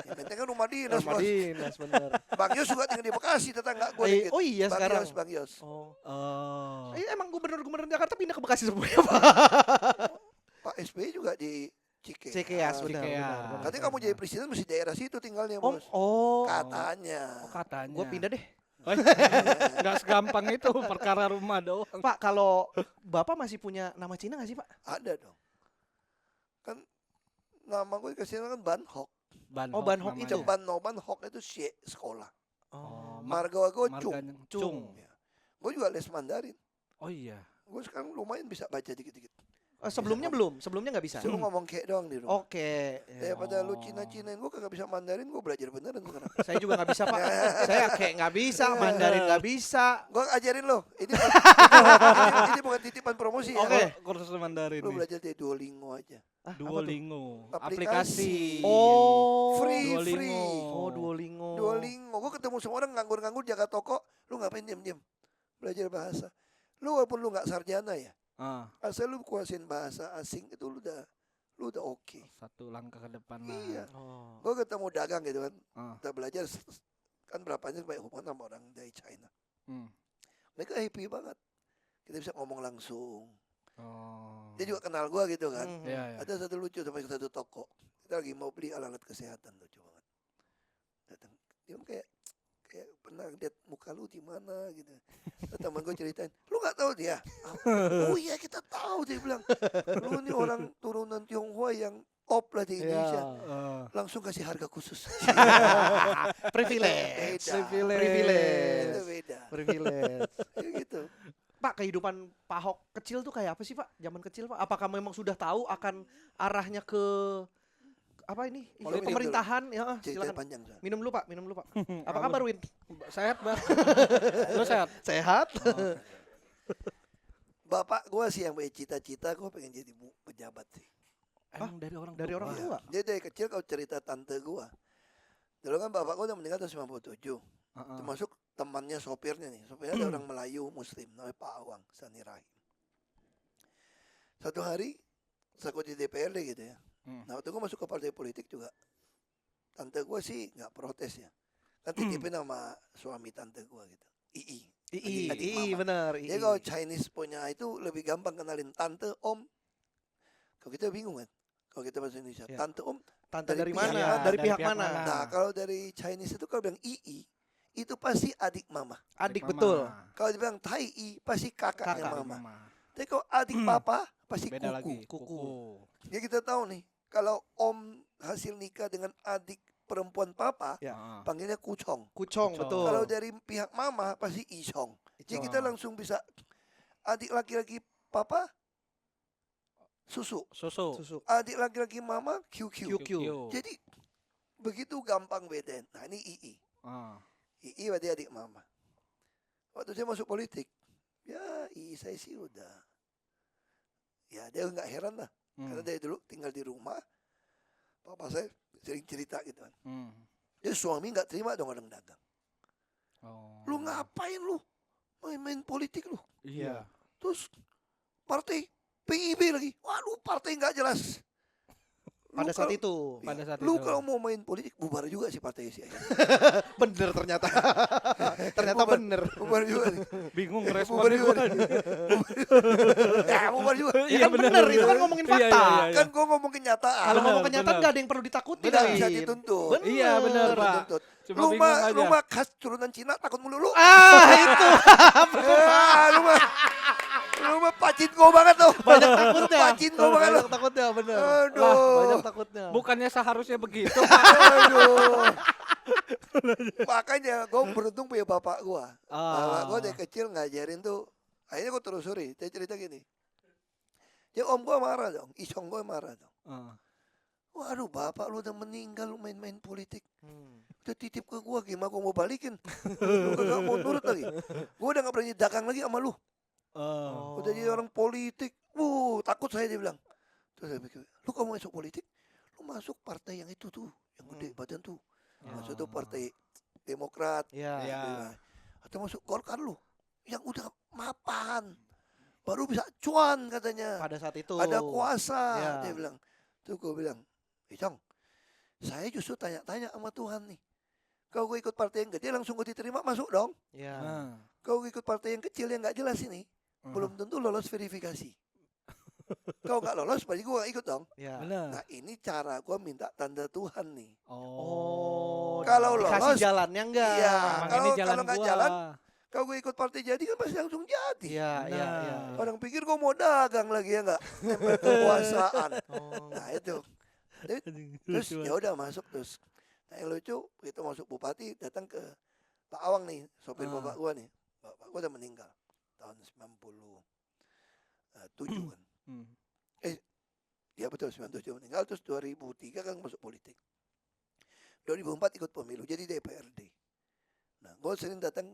S3: Ya, Menteng kan rumah dinas.
S2: Rumah
S3: Bos.
S2: dinas benar.
S3: Bang Yos juga tinggal di Bekasi tetangga gue dikit.
S2: Oh iya
S3: Bang
S2: sekarang.
S3: Yos, Bang Yos.
S2: Oh.
S1: Oh.
S2: Emang gubernur-gubernur Jakarta pindah ke Bekasi semua ya, Pak?
S3: Pak SBY juga di Cikeas.
S2: Cikeas benar.
S1: Cikeas.
S2: benar.
S3: Katanya kamu jadi presiden mesti daerah situ tinggalnya,
S2: Oh,
S3: Bos.
S2: oh.
S3: Katanya.
S1: Oh, katanya.
S2: Gue pindah deh.
S1: Enggak segampang itu perkara rumah doang.
S2: Pak, kalau Bapak masih punya nama Cina nggak sih, Pak?
S3: Ada dong. Kan nama gue dikasih nama kan Ban Hok.
S2: Oh, Ban Hok itu.
S3: Ban Hok itu sekolah.
S2: Oh.
S3: Marga gue Cung.
S1: Cung.
S3: Ya. Gue juga les Mandarin.
S1: Oh iya.
S3: Gue sekarang lumayan bisa baca dikit-dikit.
S2: Sebelumnya belum, sebelumnya nggak bisa.
S3: Suruh ngomong kayak doang di rumah.
S2: Oke.
S3: Daripada lu Cina-Cinain gue kagak bisa Mandarin, gue belajar beneran sekarang.
S2: Saya juga nggak bisa Pak. Saya kayak nggak bisa, Mandarin nggak bisa.
S3: Gue ajarin lo. Ini bukan titipan promosi ya.
S2: Oke.
S1: Kursus Mandarin
S3: Lu
S1: nih.
S3: belajar dari Duolingo aja.
S2: Ah, apa tuh?
S1: Duolingo.
S3: Aplikasi.
S2: Oh.
S3: Free.
S2: Oh, Duolingo.
S3: Duolingo. Gue ketemu semua orang nganggur-nganggur jaga toko. Lu ngapain diam-diam? Belajar bahasa. Lu walaupun lu nggak sarjana ya, asal lu kuasain bahasa asing itu lu udah oke.
S1: Satu langkah ke depan lah.
S3: Iya.
S2: Oh.
S3: Gue ketemu dagang gitu kan.
S1: Ah.
S3: Kita belajar kan berapanya banyak hubungan sama orang dari China. Mereka happy banget. Kita bisa ngomong langsung.
S1: Oh.
S3: Dia juga kenal gue gitu kan.
S1: Iya, iya.
S3: Ada satu lucu sampai ke satu toko. Kita lagi mau beli alat-alat kesehatan, lucu banget. Datang, dia kayak pernah lihat muka lu di mana gitu. Terus teman gue ceritain, lu nggak tahu dia? Oh iya kita tahu, dia bilang. Lu ini orang turunan Tionghoa yang top lah di Indonesia. Langsung kasih harga khusus.
S2: Privilege.
S3: Privilege. Itu beda.
S2: Privilege.
S3: Ya gitu.
S2: Pak, kehidupan Pak Ahok kecil tuh kayak apa sih Pak? Zaman kecil Pak? Apakah memang sudah tahu akan arahnya ke apa ini?
S3: Politik
S2: Pemerintahan? Ya,
S3: Cerita
S2: silakan.
S3: panjang soalnya.
S2: Minum dulu Pak. Apa kabar Win?
S1: Sehat, Bang. Lu sehat?
S2: Sehat.
S3: Bapak gue sih yang punya cita-cita, gue pengen jadi pejabat sih.
S1: Emang dari orang
S2: Dari orang tua.
S3: Dia dari kecil kalau cerita tante gue. Dulu kan bapak gue udah meninggal tahun 97. Termasuk temannya sopirnya nih. Sopirnya ada orang Melayu Muslim namanya Pak Awang Sani Rahim. Satu hari saya di DPRD gitu ya. Nah waktu gue masuk ke partai politik juga, tante gue sih nggak protes ya. Kan titipin sama suami tante gue gitu. Adik mama.
S2: Bener.
S3: Jadi kalau Chinese punya itu lebih gampang kenalin tante, om. Kalau kita bingung kan. Kalau kita bahasa Indonesia,
S1: Ya.
S3: tante, om.
S2: Tante dari
S3: pihak
S2: mana?
S3: mana?
S2: Dari pihak mana?
S3: Nah kalau dari Chinese itu kalau bilang itu pasti adik mama.
S2: Adik betul.
S3: Kalau dibilang Tai pasti kakaknya
S2: Kakak.
S3: mama. Tapi kalau adik papa pasti
S1: Beda
S3: kuku.
S1: lagi. Kuku.
S3: Jadi kita tahu nih, kalau om hasil nikah dengan adik perempuan papa,
S2: Ya.
S3: panggilnya kucong.
S2: Kucong,
S1: Kucong.
S2: betul.
S3: Kalau dari pihak mama pasti isong. Jadi kita langsung bisa adik laki-laki papa susu,
S2: Susu.
S3: adik laki-laki mama QQ.
S2: QQ.
S3: Jadi begitu gampang bedain. Nah ini II berarti adik mama. Waktu saya masuk politik, ya II saya sih udah, ya dia nggak heran lah. Karena dari dulu tinggal di rumah, papa saya sering cerita gitu kan. Dia suami nggak terima dong orang dagang. Lu ngapain lu main-main politik lu?
S1: Iya.
S3: Terus partai PIB lagi. Waduh partai nggak jelas.
S2: Pada saat itu.
S3: Lu kalau mau main politik bubar juga sih partai sih.
S2: Bener ternyata. Ternyata bener.
S3: Bubar juga.
S1: Bingung
S3: Bubar
S1: responnya
S3: juga.
S1: gua.
S3: Ya bubar juga.
S2: Ya kan bener, itu kan ngomongin fakta.
S1: Iya.
S3: Kan gua ngomong kenyataan.
S2: Kalau ngomong
S1: Bener,
S2: kenyataan
S1: bener.
S2: gak ada yang perlu ditakutin.
S3: Tidak
S2: Win.
S3: bisa dituntut.
S2: Bener.
S1: Iya, bener, Pak.
S3: Dituntut.
S1: Cuma
S3: Lu
S1: bingung aja.
S3: mah khas turunan Cina takut melulu.
S2: Itu
S3: Lu mah pacinko banget tuh.
S2: banyak takutnya.
S3: Pacinko banget lu.
S2: Banyak takutnya, bener.
S3: Aduh.
S2: Banyak takutnya.
S1: Bukannya seharusnya begitu.
S3: Aduh. Makanya gue beruntung punya bapak gue. Bapak gue dari kecil ngajarin tuh. Akhirnya gue telusuri. Dia cerita gini. Ya om gue marah dong. Isong gue marah dong. Waduh bapak lu udah meninggal. Lu main-main politik. Udah titip ke gue. Gimana gue mau balikin. Lu gak mau nurut lagi. Gue udah gak berani dagang lagi sama lu. Udah jadi orang politik. Takut saya dia bilang. Terus saya pikir. Lu kalau mau masuk politik. Lu masuk partai yang itu tuh. Yang gede badan tuh. Masuk tuh partai Demokrat.
S2: Iya.
S3: Atau masuk Golkar lu. Yang udah mapan. Baru bisa cuan katanya.
S2: Pada saat itu.
S3: Ada kuasa.
S2: Ya.
S3: Dia bilang. Tuh gue bilang. Cong. Saya justru tanya-tanya sama Tuhan nih. Kalau gue ikut partai yang gede langsung gue diterima masuk dong.
S2: Ya.
S3: Kalau gue ikut partai yang kecil yang gak jelas ini. Belum tentu lolos verifikasi. Kalau gak lolos berarti gue gak ikut dong.
S2: Ya.
S1: Benar.
S3: Nah ini cara gue minta tanda Tuhan nih.
S2: Oh.
S3: Kalau
S2: dikasih
S3: lolos,
S2: jalannya enggak.
S3: Iya.
S1: Emang
S3: kalau-
S1: ini jalan
S3: kalau nggak
S1: gua.
S3: jalan, Kalau gue ikut partai jadi kan pasti langsung jadi.
S2: Iya, iya, iya.
S3: Orang pikir gue mau dagang lagi ya nggak, nempel kekuasaan.
S2: Oh.
S3: Nah itu. Terus ya udah masuk terus. Nah yang lucu itu masuk bupati datang ke Pak Awang nih, sopir bapak gua nih. Bapak gua udah meninggal tahun 97 kan. Dia betul 97 meninggal, terus 2003 kan masuk politik. 2004 ikut pemilu jadi DPRD. Nah gua sering datang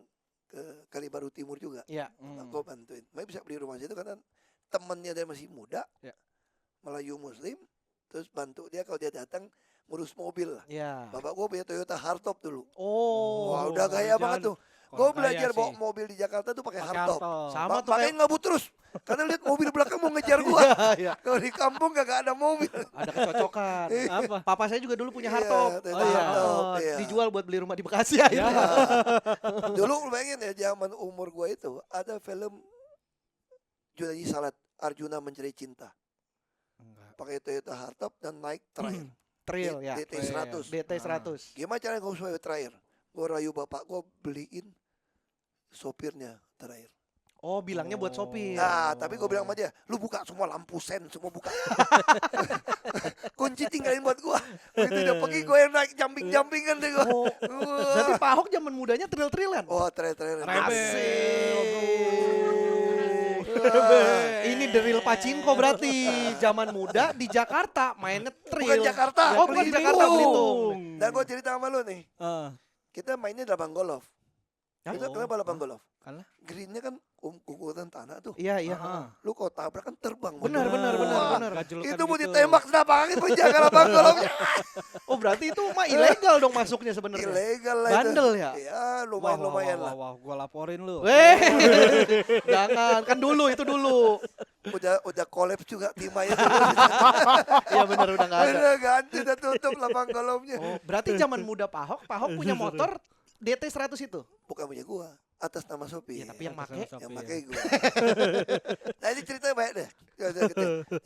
S3: ke Kalibaru Timur juga.
S2: Iya.
S3: Gua bantuin. Makanya bisa beli rumah situ karena temannya dia masih muda,
S1: Ya.
S3: Melayu Muslim. Terus bantu dia kalau dia datang ngurus mobil lah.
S2: Iya.
S3: Bapak gua punya Toyota Hardtop dulu.
S2: Oh.
S3: Wah udah gaya banget tuh. Gue belajar bawa mobil di Jakarta tuh pakai hardtop.
S2: Sama tuh
S3: Makanya ngebut terus. Karena lihat mobil belakang mau ngejar gua.
S2: Iya.
S3: Kalau di kampung gak ada mobil.
S2: Ada kecocokan.
S1: Apa?
S2: Papa saya juga dulu punya
S3: Iya,
S2: hardtop.
S3: Toyota hardtop, iya.
S2: Dijual buat beli rumah di Bekasi ya.
S1: Ya.
S3: Dulu lu bayangin ya zaman umur gua itu ada film Junaidi Salat Arjuna Mencari Cinta. Pakai Toyota hardtop dan naik trail.
S2: Trail ya.
S3: DT 100.
S2: DT 100.
S3: Gimana caranya gue supaya trail? Gue rayu bapak gue beliin sopirnya terakhir.
S2: Oh, bilangnya buat sopir.
S3: Nah, tapi gue bilang sama dia, lu buka semua lampu sen, semua buka. Kunci tinggalin buat gue. Begitu dia pergi gue yang naik jumping-jumpingan deh gue.
S2: Oh, berarti Pak Ahok zaman mudanya trail-trailan.
S3: Oh, trail.
S2: Ini the real Pacinko berarti. Zaman muda di Jakarta mainnya trail.
S3: Bukan Jakarta.
S2: Oh, bukan di Jakarta, Belitung.
S3: Dan gue cerita sama lu nih,
S1: Ah.
S3: kita mainnya lapang golf.
S2: Hah?
S3: Itu kenapa lapang golf?
S1: Karena?
S3: Greennya kan ukuran tanah tuh.
S2: Iya, iya.
S3: Lu kalau tabrak kan terbang.
S2: Benar.
S3: Itu mau ditembak senapan angin menjaga lapang golfnya.
S2: Oh, berarti itu mah ilegal dong masuknya sebenarnya.
S3: Ilegal lah itu.
S2: Bandel ya?
S3: Ya lumayan lah.
S1: Wah, gua laporin lu.
S2: Jangan, kan dulu itu dulu.
S3: Udah kolaps juga timnya.
S2: Iya benar udah enggak ada.
S3: Udah ganti, udah tutup lapang golfnya.
S2: Oh, berarti zaman muda Pak Ahok punya motor DT 100 itu.
S3: Bukan punya gua, atas nama sopir.
S2: Iya, tapi yang make
S3: Yang pakai gua. Nah ini ceritanya banyak deh.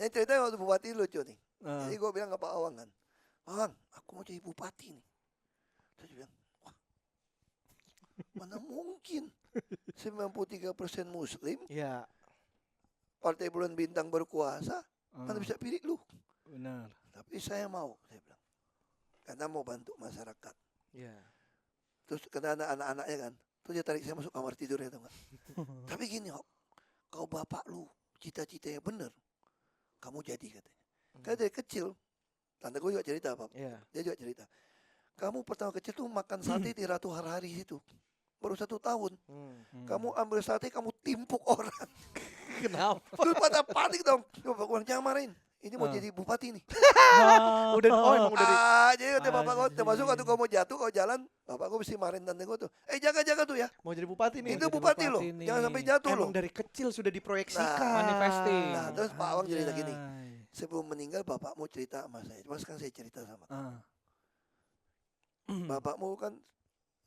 S3: Ini ceritanya waktu bupati lucu nih. Jadi gua bilang ke Pak Awang kan, Awang, aku mau jadi bupati nih. Terus dia bilang, wah, mana mungkin 93% Muslim,
S2: Iya.
S3: Partai Bulan Bintang berkuasa, mana bisa pilih lu?
S1: Benar.
S3: Tapi saya mau, saya bilang, karena mau bantu masyarakat.
S2: Iya.
S3: Terus kena anak-anaknya kan, terus dia tarik saya masuk kamar tidurnya tau gak? Tapi gini kok, kalau bapak lu cita-citanya bener, kamu jadi katanya. Karena dari kecil, tante gue juga cerita Pak,
S2: Iya.
S3: dia juga cerita. Kamu pertama kecil tuh makan sate di Ratu Harhari situ, baru 1 tahun. Kamu ambil sate, kamu timpuk orang.
S2: Kenapa?
S3: Terus pada panik dong. Bapak gue jangan marahin. Ini mau jadi bupati nih.
S2: Udah emang udah di
S3: Jadi udah bapak gue termasuk waktu kau mau jatuh kau jalan, bapak gue mesti marahin tante gue tuh. Jaga-jaga tuh ya.
S2: mau jadi bupati nih.
S3: Itu
S1: jadi
S3: bupati loh.
S1: bupati nih.
S3: Jangan sampai jatuh loh.
S2: Emang dari kecil sudah diproyeksikan.
S1: Manifesting.
S3: Nah, terus Pak Awang cerita gini.
S1: Anjay.
S3: Sebelum meninggal bapak mau cerita sama saya. Cuma sekarang saya cerita sama kamu.
S1: Ah.
S3: Bapakmu kan,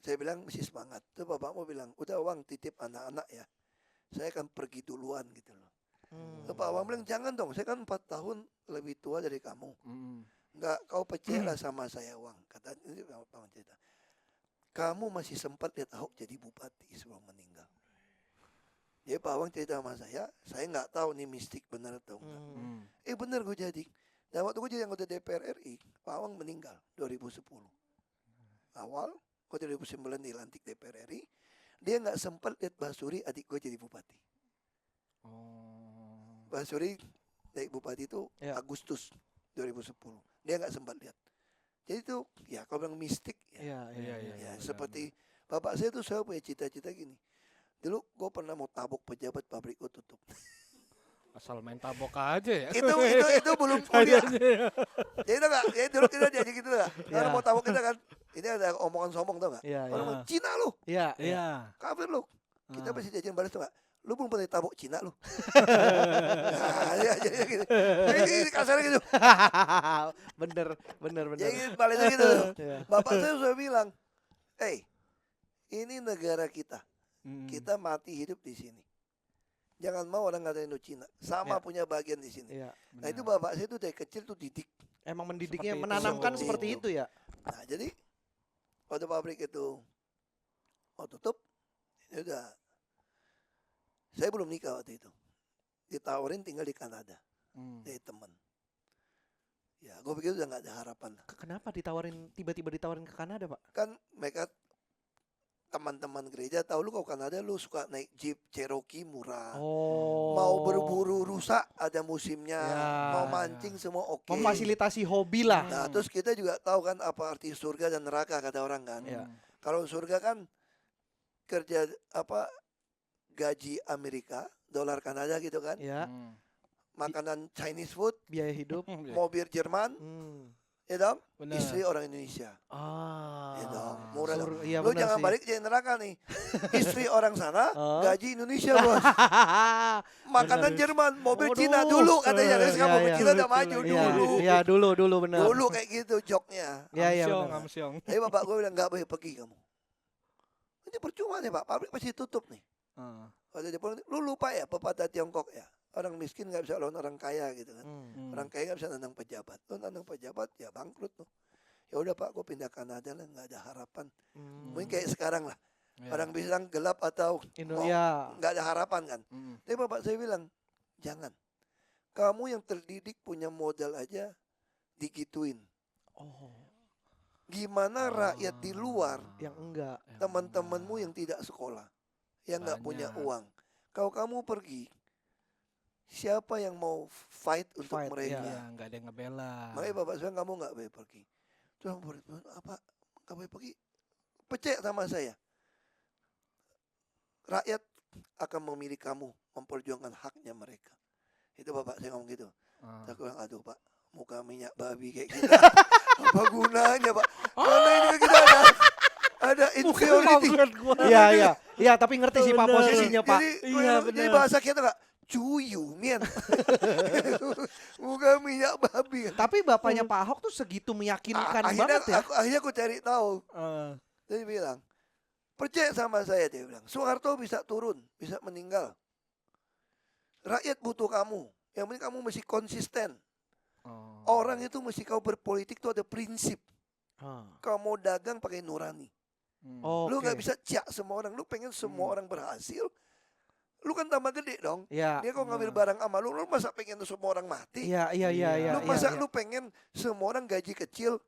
S3: saya bilang mesti semangat. Terus bapakmu bilang, udah Awang titip anak-anak ya. Saya akan pergi duluan gitu loh. Terus Pak Awang bilang, jangan dong, saya kan 4 tahun lebih tua dari kamu. Enggak, kau percayalah sama saya Awang. Kata ini Pak Awang cerita. Kamu masih sempat lihat Ahok jadi bupati sebelum meninggal. Jadi Pak Awang cerita sama saya nggak tahu nih mistik benar atau enggak. Benar gue jadi. Dan waktu gue jadi anggota DPR RI, Pak Awang meninggal 2010. Awal, gue 2009 dilantik DPR RI, dia nggak sempat lihat Basuri adik gue jadi bupati. Basuri naik bupati itu Agustus 2010. Dia nggak sempat lihat. Jadi itu ya kalau bilang mistik ya.
S2: Iya.
S3: Seperti bapak saya tuh saya punya cita-cita gini. Dulu gue pernah mau tabok pejabat pabrik gue tutup.
S1: Asal main tabok aja ya.
S3: itu belum kuliah. Jadi itu enggak, ya dulu kita jadi gitu lah. Kalau mau tabok kita kan, ini ada omongan sombong tau enggak?
S2: Iya.
S3: Kalau Cina lu,
S1: Iya.
S3: kafir lu. Kita pasti jajan balas tuh enggak? Lu belum pernah tabok Cina lu. Nah, ya jadi gitu. Ini kasarnya gitu.
S2: bener.
S3: Jadi balasnya gitu.
S2: Iya.
S3: Bapak saya sudah bilang, ini negara kita. Kita mati hidup di sini. Jangan mau orang ngatain lu Cina. Sama punya bagian di sini.
S2: Iya.
S3: Nah itu bapak saya tuh dari kecil tuh didik.
S2: Emang mendidiknya,
S1: Seperti itu.
S2: menanamkan
S3: Seperti
S2: seperti
S3: itu.
S2: itu ya.
S3: Nah jadi waktu pabrik itu mau tutup, Ya udah. Saya belum nikah waktu itu. Ditawarin tinggal di Kanada dari teman. Ya, gue pikir udah nggak ada harapan.
S2: Kenapa tiba-tiba ditawarin ke Kanada, Pak?
S3: Kan mereka teman-teman gereja tahu lu kalau Kanada lu suka naik Jeep Cherokee murah.
S2: Oh.
S3: Mau berburu rusa ada musimnya.
S2: Ya,
S3: Mau mancing semua oke.
S2: Memfasilitasi hobi lah.
S3: Nah, terus kita juga tahu kan apa arti surga dan neraka kata orang kan.
S2: Ya.
S3: Kalau surga kan kerja gaji Amerika, dolar Kanada gitu kan.
S2: Ya,
S3: Makanan Chinese food,
S2: biaya hidup.
S3: mobil Jerman, ya dong.
S1: Benar.
S3: Istri orang Indonesia.
S2: Ah.
S3: Ya dong, murah dong.
S2: Iya,
S3: Lu
S2: benar
S3: jangan
S2: sih.
S3: balik jadi neraka nih. Istri orang sana,
S2: Oh.
S3: gaji Indonesia bos. Makanan
S2: Benar.
S3: Jerman, mobil
S2: Waduh.
S3: Cina dulu katanya. Tapi sekarang
S2: Iya,
S3: mobil
S2: iya.
S3: Cina udah maju
S2: Iya,
S3: dulu.
S2: iya dulu benar.
S3: Dulu kayak gitu joknya.
S2: Iya, iya
S1: Amsyong,
S2: benar.
S1: amsyong.
S3: Tapi bapak gue bilang nggak boleh pergi kamu. Ini percuma nih pak, pabrik pasti tutup nih. Waktu dia pulang, lu lupa ya pepatah Tiongkok ya. Orang miskin nggak bisa lawan orang kaya gitu kan. Orang kaya nggak bisa nandang pejabat. Lu nandang pejabat ya bangkrut tuh. Ya udah pak, gue pindah Kanada lah, nggak ada harapan. Mungkin kayak sekarang lah.
S1: Ya.
S3: Orang bilang gelap atau
S2: Ya.
S3: nggak ada harapan kan. Tapi bapak saya bilang jangan. Kamu yang terdidik punya modal aja digituin.
S2: Oh,
S3: Gimana rakyat di luar,
S2: yang enggak.
S3: teman-temanmu yang tidak sekolah, yang nggak punya
S1: Banyak.
S3: uang. Kalau kamu pergi, siapa yang mau fight untuk
S2: Fight,
S3: mereka?
S1: Iya, nggak ada yang ngebela.
S3: Makanya bapak saya kamu nggak boleh pergi. Terus apa? Nggak boleh pergi? Percaya sama saya. Rakyat akan memilih kamu memperjuangkan haknya mereka. Itu bapak saya ngomong gitu. Saya bilang aduh pak, muka minyak babi kayak gitu. Apa gunanya pak? Karena ini kan kita ada inferiority.
S2: Iya, iya. Iya, tapi ngerti sih Pak posisinya, Pak.
S3: Jadi bahasa kita nggak cuyu, mian. Muka minyak babi.
S2: Tapi bapaknya Pak Ahok tuh segitu meyakinkan banget ya.
S3: Akhirnya aku cari tahu. Dia bilang, percaya sama saya, dia bilang. Soeharto bisa turun, bisa meninggal. Rakyat butuh kamu. Yang penting kamu mesti konsisten. Orang itu mesti kau berpolitik tuh ada prinsip. Kau mau dagang pakai nurani. Lu nggak bisa ciak semua orang. Lu pengen semua orang berhasil. Lu kan tambah gede dong.
S2: Iya.
S3: Dia kalau ngambil barang sama lu masa pengen semua orang mati?
S2: Iya.
S3: Lu masa lu pengen semua orang gaji kecil?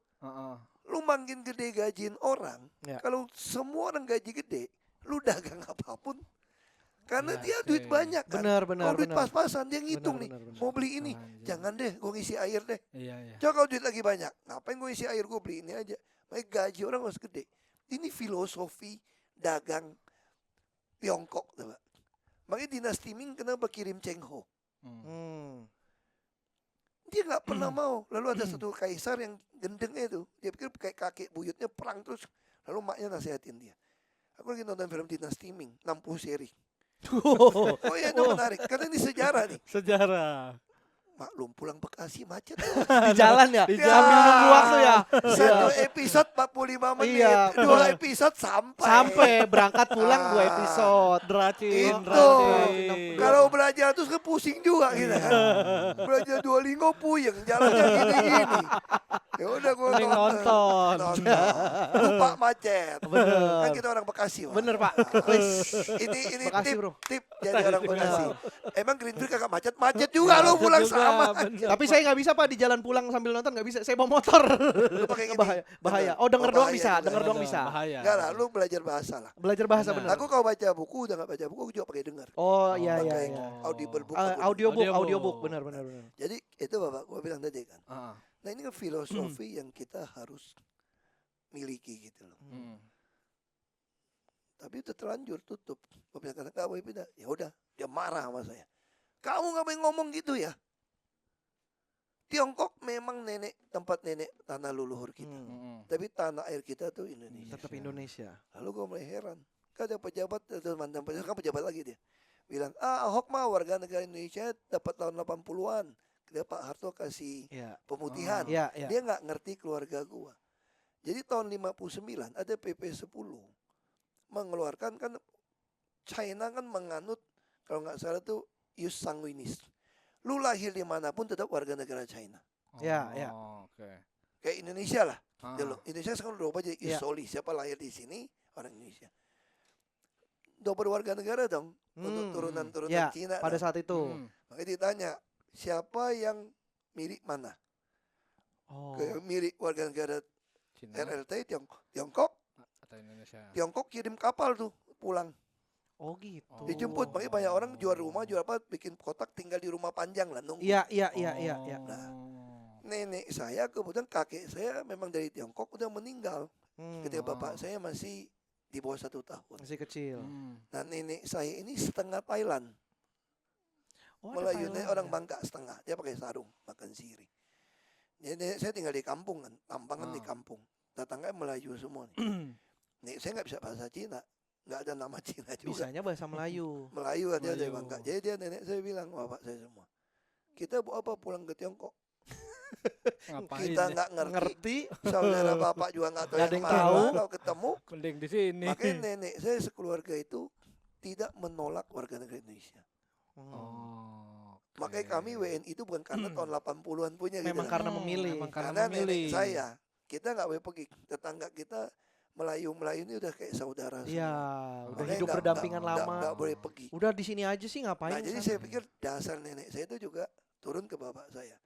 S3: Lu makin gede gajiin orang.
S2: Ya.
S3: Kalau semua orang gaji gede, lu dagang apapun. Karena
S1: Ya,
S3: dia
S1: oke.
S3: duit banyak kan.
S2: Benar.
S3: Kalau duit pas-pasan dia ngitung nih.
S2: Benar.
S3: Mau beli ini,
S1: Anjir.
S3: jangan deh gue ngisi air deh.
S1: Iya.
S3: Coba kalau duit lagi banyak, ngapain gue isi air, gue beli ini aja. Makanya gaji orang harus gede. Ini filosofi dagang Tiongkok, tuh, Pak. Makanya dinasti Ming kenapa kirim Cheng Ho? Dia nggak pernah mau. Lalu ada satu kaisar yang gendengnya itu, dia pikir kayak kakek buyutnya perang terus. Lalu maknya nasihatin dia. Aku lagi nonton film dinasti Ming, 60 seri. Oh iya itu menarik, karena ini sejarah nih.
S1: Sejarah.
S3: Maklum pulang Bekasi macet.
S2: Di jalan ya.
S1: Di
S2: Sambil nunggu waktu ya.
S3: Satu episode 45 menit,
S2: Iya,
S3: dua
S2: benar.
S3: episode sampai.
S2: Sampai berangkat pulang 2 episode.
S1: Dracin.
S3: Itu. Kalau belajar terus kan pusing juga kita kan. Belajar Duolingo puyeng, jalannya gini-gini. Ya udah gua
S1: Mending nonton.
S3: Lupa macet.
S2: Bener.
S3: Kan kita orang Bekasi, Pak.
S2: Bener Pak.
S3: Ini
S2: Bekasi,
S3: tip,
S2: bro.
S3: tip jadi orang Bekasi. Emang Green Tree kagak macet? Macet juga lu pulang sama.
S2: Tapi saya nggak bisa Pak di jalan pulang sambil nonton nggak bisa. Saya bawa motor.
S3: Lu pakai gini.
S2: Bahaya.
S3: Bener.
S2: Oh denger
S3: Oh,
S2: doang
S3: bahaya
S2: bisa.
S3: juga.
S2: Denger doang bisa.
S1: Bahaya.
S3: Enggak lah, lu belajar bahasa lah.
S2: Belajar bahasa
S1: Bener.
S2: bener.
S3: Aku kalau baca buku udah nggak baca buku, aku juga pakai dengar.
S2: Oh iya.
S3: Pakai audible book.
S2: Audiobook.
S1: Audiobook.
S2: Bener.
S3: Jadi itu Bapak gua bilang tadi kan.
S1: Ah.
S3: Nah ini kan filosofi yang kita harus miliki gitu loh. Tapi itu terlanjur tutup. Gua bilang kata nggak boleh pindah. Ya udah, dia marah sama saya. Kamu nggak boleh ngomong gitu ya. Tiongkok memang tempat nenek tanah leluhur kita. Tapi tanah air kita tuh Indonesia.
S2: Tetap Indonesia.
S3: Lalu gue mulai heran. Kan ada pejabat, atau mantan pejabat, kan pejabat lagi dia. Bilang, Ahok mah warga negara Indonesia dapat tahun 80-an. Dia Pak Harto kasih
S2: Iya.
S3: pemutihan.
S2: Iya.
S3: Dia nggak ngerti keluarga gua. Jadi tahun 59 ada PP 10 mengeluarkan kan China kan menganut kalau nggak salah tuh ius sanguinis. Lu lahir dimanapun tetap warga negara China.
S2: Ya.
S1: Oke.
S3: Kayak Indonesia lah.
S1: Ah.
S3: Dulu Indonesia sekarang udah apa jadi
S2: Ya.
S3: ius soli. Siapa lahir di sini orang Indonesia. double warga negara dong untuk turunan-turunan
S2: Ya,
S3: Cina.
S2: pada
S3: dong.
S2: saat itu.
S3: Makanya ditanya, siapa yang mirip mana?
S2: Oh.
S3: Kayak mirip warga negara
S1: Cina
S3: RRT Tiongkok.
S1: atau Indonesia.
S3: Tiongkok kirim kapal tuh pulang.
S2: Oh gitu.
S1: Oh.
S3: Dijemput, makanya banyak orang jual rumah, jual apa, bikin kotak tinggal di rumah panjang lah nunggu.
S2: Iya.
S3: Nah, nenek saya kemudian kakek saya memang dari Tiongkok udah meninggal ketika bapak saya masih di bawah 1 tahun.
S2: Masih kecil.
S3: Nah nenek saya ini setengah Thailand.
S2: Oh, ada
S3: Melayu,
S2: Thailand
S3: orang
S2: ya?
S3: Bangka setengah, dia pakai sarung, makan sirih. Jadi saya tinggal di kampung kan, tambangan di kampung. Tetangga Melayu semua nih. Nih saya nggak bisa bahasa Cina, nggak ada nama Cina juga.
S2: Bisanya bahasa Melayu.
S3: Melayu dia dari
S1: Melayu.
S3: Bangka. Jadi dia nenek saya bilang, bapak saya semua, kita buat apa pulang ke Tiongkok?
S1: Ngapain
S3: Kita
S1: ya?
S3: nggak ngerti,
S2: Ngerti?
S3: saudara bapak juga nggak tahu
S2: Nggak ada
S3: yang
S2: yang
S3: mana.
S2: tahu.
S3: Kalau ketemu,
S1: Mending di sini.
S3: makanya nenek saya sekeluarga itu tidak menolak warga negara Indonesia.
S1: Oh.
S3: Makanya kami WNI itu bukan karena tahun 80-an punya gitu.
S2: Memang
S3: kan.
S2: karena memilih.
S1: Memang karena
S3: Karena nenek
S1: memilih.
S3: saya, kita nggak boleh pergi. Tetangga kita Melayu ini udah kayak saudara semua.
S2: Iya, udah
S3: Makanya
S2: hidup
S3: nggak-
S2: berdampingan
S3: nggak-
S2: lama.
S3: nggak boleh pergi.
S2: Udah di sini aja sih ngapain?
S3: Nah, jadi
S2: sana?
S3: saya pikir dasar nenek saya itu juga turun ke bapak saya.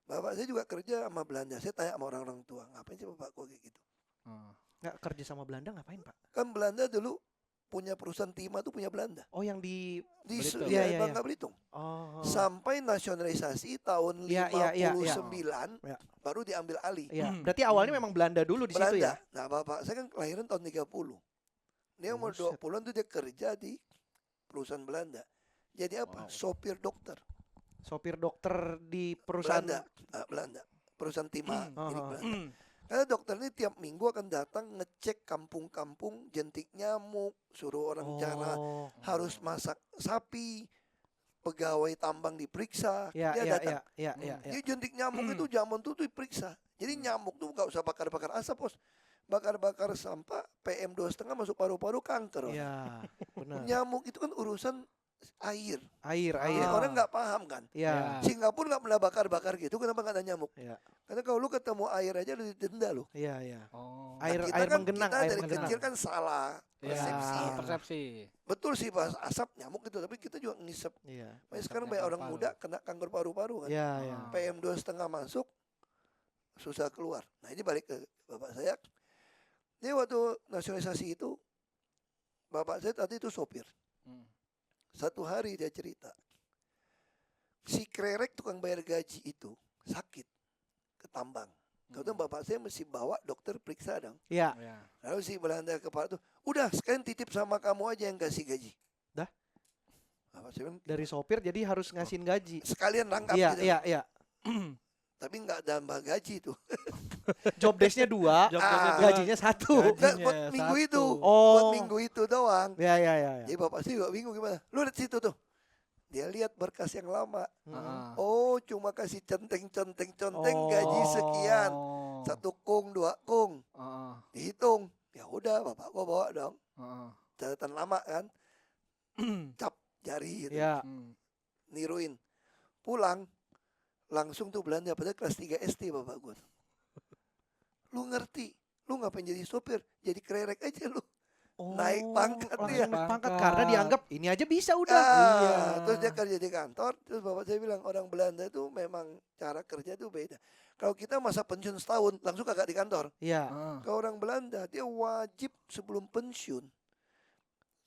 S3: Bapak saya juga kerja sama Belanda. Saya tanya sama orang-orang tua, ngapain sih bapak kok kayak gitu?
S2: nggak kerja sama Belanda ngapain Pak?
S3: Kan Belanda dulu punya perusahaan timah tuh punya Belanda.
S2: Oh yang di
S3: Di
S1: Belitung.
S2: Iya,
S3: ya,
S2: iya,
S3: Bangka Belitung.
S2: oh
S3: Sampai nasionalisasi tahun
S2: Iya, iya, iya, iya.
S3: 59
S2: Iya.
S3: baru diambil alih.
S2: iya. Berarti awalnya memang Belanda dulu di situ
S3: Belanda.
S2: ya?
S3: Nah, bapak saya kan kelahiran tahun 30. Dia umur
S2: Buset.
S3: 20-an tuh dia kerja di perusahaan Belanda. Jadi apa?
S1: Wow.
S3: Sopir dokter.
S2: Sopir dokter di perusahaan.
S3: Belanda. Perusahaan timah milik
S2: Oh.
S3: Belanda. Karena dokter ini tiap minggu akan datang ngecek kampung-kampung, jentik nyamuk, suruh orang cara
S2: Oh.
S3: harus masak sapi, pegawai tambang diperiksa.
S2: Iya,
S3: Dia
S2: iya,
S3: datang.
S2: iya, iya, iya.
S3: Jadi jentik nyamuk itu zaman itu diperiksa. Jadi nyamuk tuh nggak usah bakar-bakar asap, bos. Bakar-bakar sampah, PM 2,5 masuk paru-paru kanker.
S2: Iya, benar.
S3: Nyamuk itu kan urusan air.
S2: Air.
S3: Jadi orang nggak paham kan.
S2: Iya.
S3: Singapura nggak pernah bakar-bakar gitu, kenapa nggak ada nyamuk?
S2: Iya.
S3: Karena kalau lu ketemu air aja lu didenda lu.
S2: Iya, iya.
S1: Oh.
S2: Air
S3: Nah,
S2: air menggenang,
S3: kita
S2: air
S3: dari
S2: menggenang.
S3: kecil kan salah
S1: Ya,
S3: persepsi.
S2: Iya.
S1: persepsi.
S3: Betul sih pas asap nyamuk itu, tapi kita juga ngisep.
S2: Iya.
S3: Makanya sekarang
S1: Asapnya
S3: banyak orang
S1: paru-paru.
S3: muda kena kanker paru-paru kan.
S2: Iya, iya.
S1: Ah.
S3: PM 2,5 masuk susah keluar. Nah ini balik ke bapak saya. Dia waktu nasionalisasi itu, bapak saya tadi itu sopir. Satu hari dia cerita, si Krerek tukang bayar gaji itu sakit ke tambang. Kemudian bapak saya mesti bawa dokter periksa dong.
S2: Iya.
S1: Ya.
S3: Lalu si Belanda kepala tuh, udah sekalian titip sama kamu aja yang kasih gaji.
S2: Dah?
S3: Bapak saya bilang,
S2: Dari sopir jadi harus ngasihin gaji.
S3: sekalian rangkap
S2: Iya,
S3: gitu.
S2: iya, iya.
S3: Tapi nggak tambah gaji tuh.
S2: Job desk-nya 2,
S1: Job
S3: Ah.
S1: desk-nya doang.
S2: gajinya 1.
S3: Nggak, buat
S1: Gajinya
S3: minggu
S1: satu.
S3: itu.
S2: Oh.
S3: Buat minggu itu doang.
S2: Iya, iya, iya.
S3: Jadi bapak saya juga bingung gimana. Lu lihat situ tuh. Dia lihat berkas yang lama.
S1: Ah.
S3: Oh, cuma kasih centeng
S2: Oh.
S3: gaji sekian.
S1: Oh.
S3: 1 kung, 2 kung.
S1: Ah,
S3: Dihitung. Ya udah, bapak gua bawa dong.
S1: ah, ah.
S3: Catatan lama kan. Cap jari gitu.
S2: Iya.
S3: Niruin. Pulang. Langsung tuh Belanda pada kelas 3 SD bapak gua. Lu ngerti. Lu ngapain jadi sopir? Jadi kererek aja lu. Naik pangkat
S2: langsung
S3: dia.
S2: naik pangkat
S1: Pangkat.
S2: karena dianggap ini aja bisa udah.
S1: Iya.
S3: Terus dia kerja di kantor. Terus bapak saya bilang orang Belanda itu memang cara kerja itu beda. Kalau kita masa pensiun setahun langsung kagak di kantor.
S2: Iya.
S1: Ah.
S3: Kalau orang Belanda dia wajib sebelum pensiun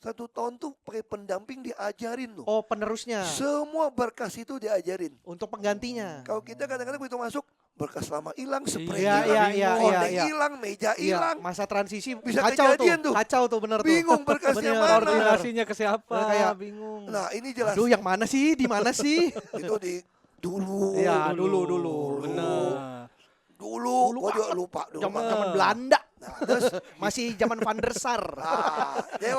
S3: 1 tahun tuh pakai pendamping diajarin loh.
S2: Oh, penerusnya
S3: Semua berkas itu diajarin.
S2: untuk penggantinya.
S3: Kalau kita kadang-kadang begitu masuk berkas lama hilang, spray
S1: Iya,
S3: hilang,
S2: iya,
S3: kordeng
S2: iya.
S3: hilang, meja
S2: Iya,
S3: hilang.
S2: masa transisi
S3: Bisa
S2: kacau
S3: kejadian tuh.
S2: Kacau tuh bener tuh.
S3: Bingung berkasnya
S2: Bener,
S3: mana.
S1: Koordinasinya ke siapa?
S2: Nah, kayak-
S1: bingung.
S3: Nah ini jelas
S2: Aduh, yang mana sih? Di mana sih?
S3: itu di dulu.
S2: Iya, dulu.
S1: Benar.
S3: Dulu,
S2: Dulu
S3: gua juga lupa dulu.
S2: Zaman
S3: Pak.
S2: zaman Belanda.
S3: Nah, terus
S2: Masih zaman Van der Sar.
S3: dia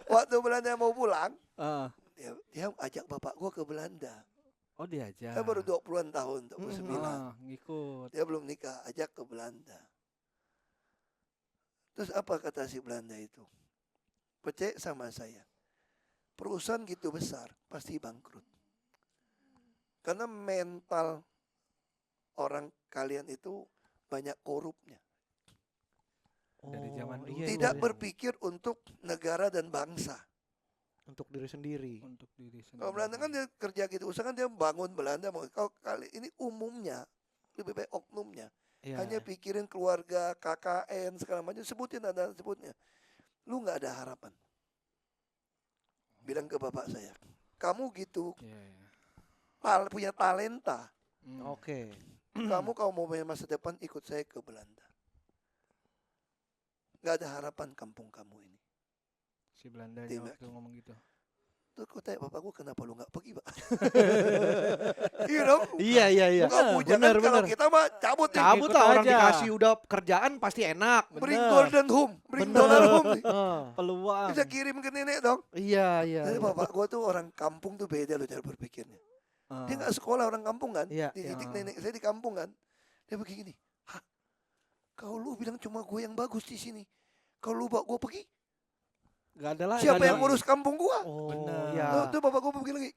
S3: waktu Belanda mau pulang,
S1: Ah.
S3: dia ajak bapak gua ke Belanda.
S1: Oh diajak.
S3: Kan baru 20-an tahun, 29.
S1: Ah, ngikut.
S3: Dia belum nikah, ajak ke Belanda. Terus apa kata si Belanda itu? Percaya sama saya. Perusahaan gitu besar pasti bangkrut. Karena mental orang kalian itu banyak korupnya.
S1: Dari zaman dulu.
S3: Tidak
S2: iya.
S3: berpikir untuk negara dan bangsa.
S2: Untuk diri sendiri.
S1: Untuk diri sendiri.
S3: Kalau Belanda kan dia kerja gitu, usaha kan dia bangun Belanda. Kalau kali ini umumnya, lebih baik oknumnya.
S2: Iya.
S3: Hanya pikirin keluarga, KKN, segala macam. Sebutin ada sebutnya. Lu nggak ada harapan. Bilang ke bapak saya, kamu gitu,
S1: Iya, iya.
S3: punya talenta.
S2: Oke.
S3: Kamu kalau mau punya masa depan, ikut saya ke Belanda. Nggak ada harapan kampung kamu ini.
S1: Si Belandanya
S3: Tidak.
S1: waktu ngomong gitu.
S3: Terus aku tanya bapak gue, kenapa lu nggak pergi, Pak? Iya dong.
S2: Iya.
S3: Nggak punya kan, kalau kita mah cabut nih.
S2: Cabut
S1: Ikut
S2: lah, orang
S1: aja.
S2: dikasih udah kerjaan pasti enak.
S3: Bring
S1: Bener.
S3: golden home, bring
S2: Bener.
S3: dollar home nih.
S1: Peluang.
S3: Bisa kirim ke nenek dong.
S2: Iya.
S3: Jadi bapak gue tuh orang kampung tuh beda loh cara berpikirnya. Dia nggak sekolah, orang kampung kan.
S2: Iya,
S3: Dididik
S1: iya.
S3: nenek saya di kampung kan. Dia begini, hah, kalau lu bilang cuma gue yang bagus di sini. Kalau lu bawa gue pergi,
S1: Gak ada lah.
S3: siapa
S1: nggak ada
S3: yang
S1: lagi.
S3: ngurus kampung gue?
S2: Oh,
S1: Bener.
S2: iya.
S3: Tuh bapak gue bilang lagi,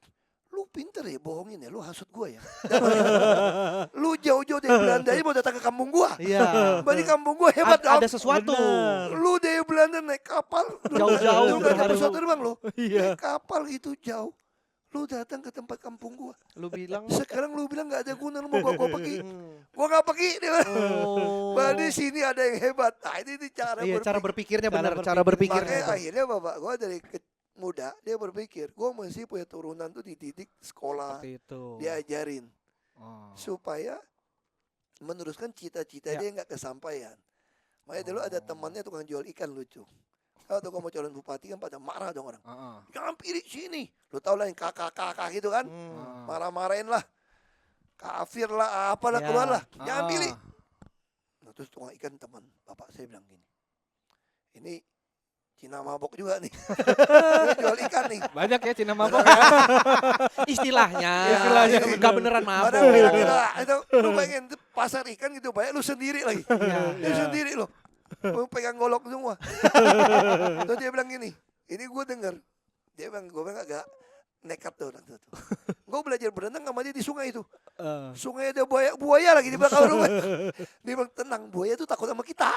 S3: lu pinter ya bohongin ya, lu hasut gue ya. Lu jauh-jauh dari Belanda aja mau datang ke kampung gue.
S2: Iya.
S3: Berarti kampung gue hebat dong.
S2: Ada sesuatu.
S1: Bener.
S3: Lu dari Belanda naik kapal,
S2: Jauh-jauh
S3: lu nggak ada
S2: berhari-
S3: pesawat terbang lo.
S1: Iya.
S3: Naik kapal itu jauh. Lu datang ke tempat kampung gua.
S2: Lu bilang.
S3: Sekarang lu bilang nggak ada guna, lu mau bawa gua pergi.
S2: Hmm.
S3: Gua nggak pergi. Dia bilang,
S2: Oh.
S3: Berarti sini ada yang hebat. Nah ini cara
S2: Iya, cara
S3: berpikir.
S2: berpikirnya
S1: Cara
S2: benar,
S1: berpikir.
S2: cara berpikirnya.
S3: Makanya akhirnya bapak gua dari muda dia berpikir, gua mesti punya turunan tuh dididik sekolah,
S1: Seperti itu.
S3: diajarin
S1: Oh.
S3: supaya meneruskan cita-cita
S2: Ya.
S3: dia nggak kesampaian. Makanya dulu ada temannya tukang jual ikan lucu. Kalau tuh gua mau calon bupati kan pada marah dong orang.
S1: Heeh.
S3: Jangan pilih sini. Lu tau lah yang kakak-kakak gitu kan.
S2: Hmm.
S3: Marah-marahin lah. Kafir lah, apalah
S2: Ya.
S3: keluar lah. Jangan
S1: Ah.
S3: pilih. Nah, terus tukang ikan teman bapak saya bilang gini. Ini Cina mabok juga nih. Dia jual ikan nih.
S1: Banyak ya Cina mabok ya.
S2: Istilahnya.
S1: Istilahnya,
S2: Enggak beneran mabuk.
S3: Padahal kira-kira itu lu pengen pasar ikan gitu banyak lu sendiri lagi.
S2: Iya,
S3: Dia
S2: iya.
S3: sendiri loh. Lu pegang golok semua. Terus dia bilang gini. Ini gue denger. Dia bilang gue bilang agak nekat tuh orang tuh. Gue belajar berenang sama dia di sungai itu. Sungai ada buaya lagi di belakang rumah. Dia bilang tenang, buaya tuh takut sama kita.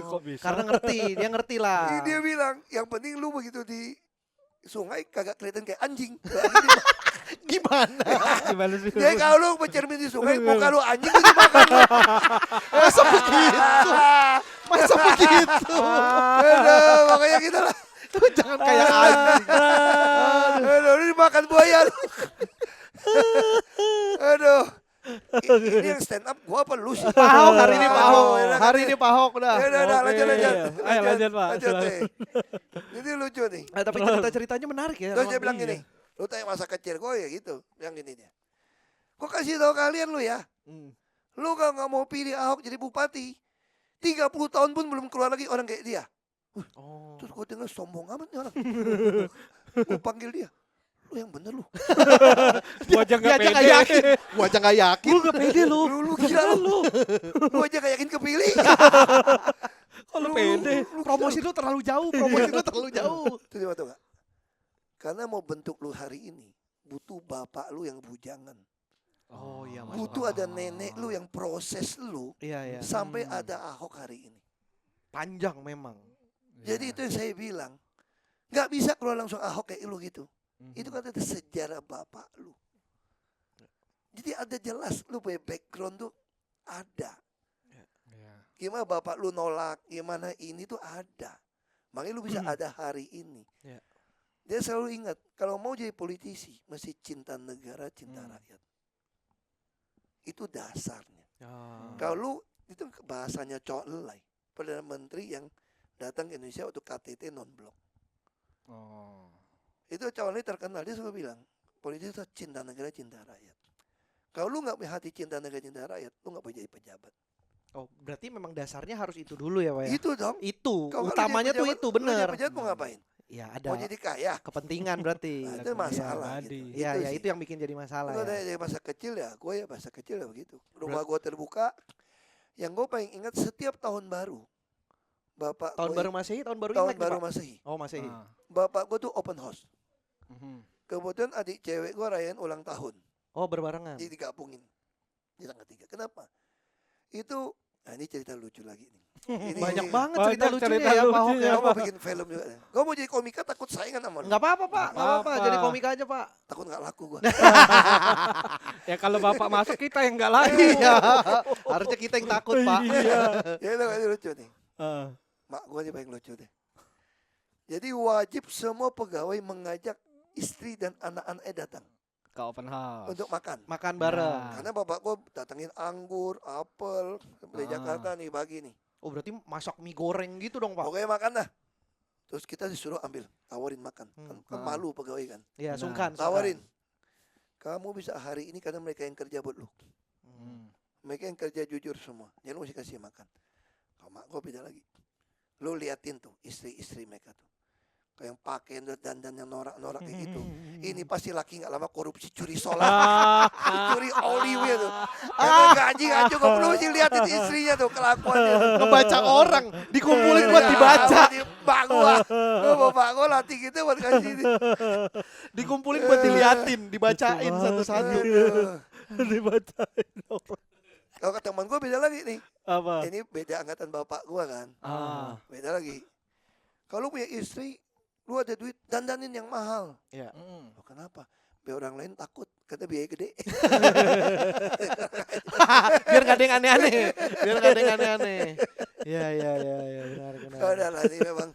S1: Kok bisa?
S2: Karena ngerti, dia ngerti lah.
S3: Dia bilang yang penting lu begitu di sungai kagak kelihatan kayak anjing.
S2: Gimana?
S1: Gimana sih?
S3: Jadi kalau lu bercermin di sungai, muka lu anjing itu dimakan lu.
S2: Masa begitu? Masa begitu?
S3: Aduh, makanya kita lah.
S2: Jangan kayak anjing.
S3: Aduh, lu dimakan buaya lu. Aduh. Ini yang stand up gua apa lu sih?
S2: Pak Ahok, hari ini Pak Ahok.
S3: Ya udah,
S2: Hari ini Pak Ahok dah.
S3: Ya udah,
S1: Oke.
S3: lanjut.
S1: Ayo, lanjut, Pak.
S3: Lanjut
S1: Silakan.
S3: deh. Ini lucu nih.
S2: Tapi cerita-ceritanya menarik ya.
S3: Terus dia
S2: Ron.
S3: bilang
S1: Iya.
S3: gini, lu tanya masa kecil gue ya gitu. Yang gini dia. Gue kasih tahu kalian lu ya.
S2: Hmm.
S3: Lu kalau nggak mau pilih Ahok jadi bupati, 30 tahun pun belum keluar lagi orang kayak dia.
S2: Oh.
S3: Terus gue dengar sombong amat nih orang. Gue panggil dia. Lu yang bener lu.
S1: Gua aja
S2: Dia
S1: nggak
S2: aja nggak
S1: pede.
S2: yakin. Gua aja nggak yakin.
S1: Lu nggak pede lu.
S3: Lu gila lu. Gue aja gak yakin kepilih.
S1: Kok lu pede?
S2: Promosi lu terlalu jauh. Promosi lu terlalu jauh.
S3: Itu dia tahu gak? Karena mau bentuk lu hari ini, butuh bapak lu yang bujangan.
S2: Oh iya, masuk
S3: Butuh
S2: akal.
S3: ada nenek lu yang proses lu
S2: Iya, iya.
S3: sampai ada Ahok hari ini.
S2: Panjang memang.
S3: Jadi itu yang saya bilang. Gak bisa keluar langsung Ahok kayak lu gitu.
S1: Mhm.
S3: Itu kan ada sejarah bapak lu. Jadi ada jelas lu punya background tuh ada.
S1: Iya.
S3: Gimana bapak lu nolak, gimana ini tuh ada. Makanya lu bisa ada hari ini.
S2: Ya.
S3: Dia selalu ingat, kalau mau jadi politisi, mesti cinta negara, cinta rakyat. Itu dasarnya. Kalau lu, itu bahasanya Chou Enlai, Perdana Menteri yang datang ke Indonesia waktu KTT non-blok.
S1: Oh.
S3: Itu Chou Enlai terkenal, dia selalu bilang, politik itu cinta negara, cinta rakyat. Kalau lu gak punya hati cinta negara, cinta rakyat, lu gak boleh jadi pejabat.
S2: Oh, berarti memang dasarnya harus itu dulu ya, Pak ya?
S3: Itu dong.
S2: Itu,
S3: Kalau lu
S2: utamanya
S3: jadi
S2: tuh
S3: pejabat,
S2: itu
S3: lu
S2: bener.
S3: jadi pejabat mau ngapain?
S2: Ya
S3: Mau
S2: ada
S3: jadi kaya?
S2: kepentingan berarti.
S3: Nah, itu masalah
S1: pribadi.
S3: gitu.
S2: Iya, ya
S3: sih.
S2: itu yang bikin jadi masalah
S3: Kalau
S2: ya.
S3: dari masa kecil ya, gue ya masa kecil ya begitu. Rumah gue terbuka. Yang gue paling ingat setiap tahun baru, bapak
S2: Tahun
S3: gue-
S2: baru Masehi, tahun baru
S3: tahun
S2: Imlek nih,
S3: baru
S2: Pak?
S3: Masehi.
S2: Oh, Masehi.
S1: Ah.
S3: Bapak gue tuh open house.
S1: Mhm.
S3: Kemudian adik cewek gue rayain ulang tahun,
S2: Oh, berbarengan.
S3: jadi digabungin di tanggal 3. Kenapa? Itu, nah ini cerita lucu lagi nih. Ini
S2: Banyak banget
S1: Banyak
S2: cerita lucunya
S1: cerita
S2: ya Pak Ahok
S1: lucunya.
S2: ya.
S3: Kau mau bikin film juga. Kau mau jadi komika takut saingan sama lu.
S2: Enggak apa-apa Pak, enggak apa-apa.
S1: apa-apa.
S2: Jadi komika aja Pak.
S3: Takut nggak laku gua.
S1: Ya kalau bapak masuk kita yang nggak laku.
S2: Iya. Harusnya kita yang takut Pak.
S1: Iya.
S3: Ya itu ini lucu nih.
S1: Ah.
S3: Mak gua nih paling lucu deh. Jadi wajib semua pegawai mengajak istri dan anak-anaknya datang
S1: Ke open house.
S3: untuk makan.
S2: Makan bareng.
S1: Nah.
S3: Karena bapak gua datangin anggur, apel dari
S1: Ah.
S3: Jakarta nih pagi nih.
S2: Oh berarti masak mie goreng gitu dong Pak.
S3: Pokoknya makan dah. Terus kita disuruh ambil, tawarin makan. Kan
S1: Ah.
S3: malu pegawai kan.
S2: Iya,
S1: Nah.
S2: sungkan.
S3: Tawarin. Kamu bisa hari ini karena mereka yang kerja buat lu.
S1: Hmm.
S3: Mereka yang kerja jujur semua. Jadi lu mesti kasih makan. Kalau mak gua beda lagi. Lu liatin tuh istri-istri mereka tuh. Kayak yang pakai dandan yang norak-norak kayak gitu. Ini pasti laki nggak lama korupsi curi solar, curi olive tuh. Karena gaji aja kok perlu sih liatin istrinya tuh kelakuannya. tuh.
S2: Ngebaca orang, dikumpulin buat
S3: Ya,
S2: dibaca.
S3: Pak gua, bapak gua latih gitu buat kasih ini.
S2: Dikumpulin buat diliatin, dibacain satu-satu.
S3: Aduh.
S1: Dibacain.
S3: Kalau ke teman gua beda lagi nih.
S1: Apa?
S3: Ini beda angkatan bapak gua kan.
S1: Ah.
S3: Beda lagi. Kalau punya istri, lu ada duit dandanin yang mahal.
S2: Iya.
S1: Mm.
S3: Loh, kenapa? Biar orang lain takut, kata biaya gede.
S2: Biar gak ada yang aneh-aneh. Biar gak ada yang aneh-aneh. Iya, iya, iya, iya, benar, benar.
S3: Udah lah ini memang.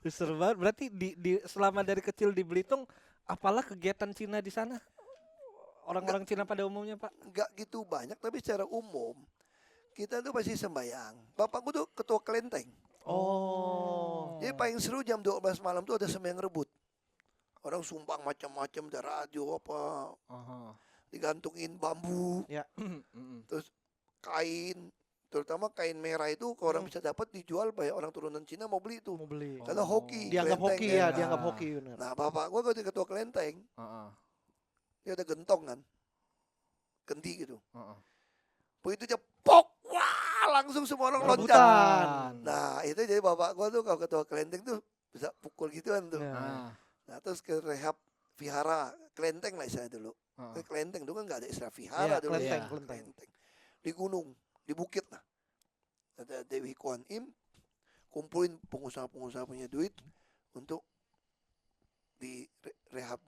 S1: Seru banget. Berarti selama dari kecil di Belitung, apalah kegiatan Cina di sana? Orang-orang Cina pada umumnya, Pak?
S3: Enggak gitu banyak, tapi secara umum kita tuh pasti sembayang. Bapakku tuh ketua kelenteng.
S2: Oh.
S3: Jadi paling seru jam 12 malam tuh ada sembahyang rebut. Orang sumbang macam-macam, ada radio apa,
S1: Aha.
S3: digantungin bambu,
S1: Mm-mm.
S3: terus kain, terutama kain merah itu kalau orang bisa dapat dijual banyak orang turunan Cina mau beli itu.
S2: Mau beli.
S3: Karena hoki.
S2: Dianggap
S3: kelenteng
S2: hoki
S3: kan.
S2: ya,
S1: Nah.
S2: dianggap hoki benar.
S3: Nah bapak gua kalau ketua kelenteng,
S1: Ah,
S3: dia ada gentong kan, kendi gitu.
S1: ah, ah.
S3: Begitu dia pok, wah langsung semua orang loncat.
S2: Rebutan.
S3: Nah itu jadi bapak gua tuh kalau ketua kelenteng tuh bisa pukul gituan tuh.
S2: Ya.
S1: Ah,
S3: Nah terus ke rehab vihara kelenteng lah istilahnya dulu.
S1: ah.
S3: Ke kelenteng dulu kan nggak ada istilah vihara
S2: Iya,
S3: dulu.
S2: kelenteng,
S3: ya.
S2: kelenteng.
S3: Di gunung, di bukit lah. Ada Dewi Kuan Im, kumpulin pengusaha-pengusaha punya duit untuk di rehab,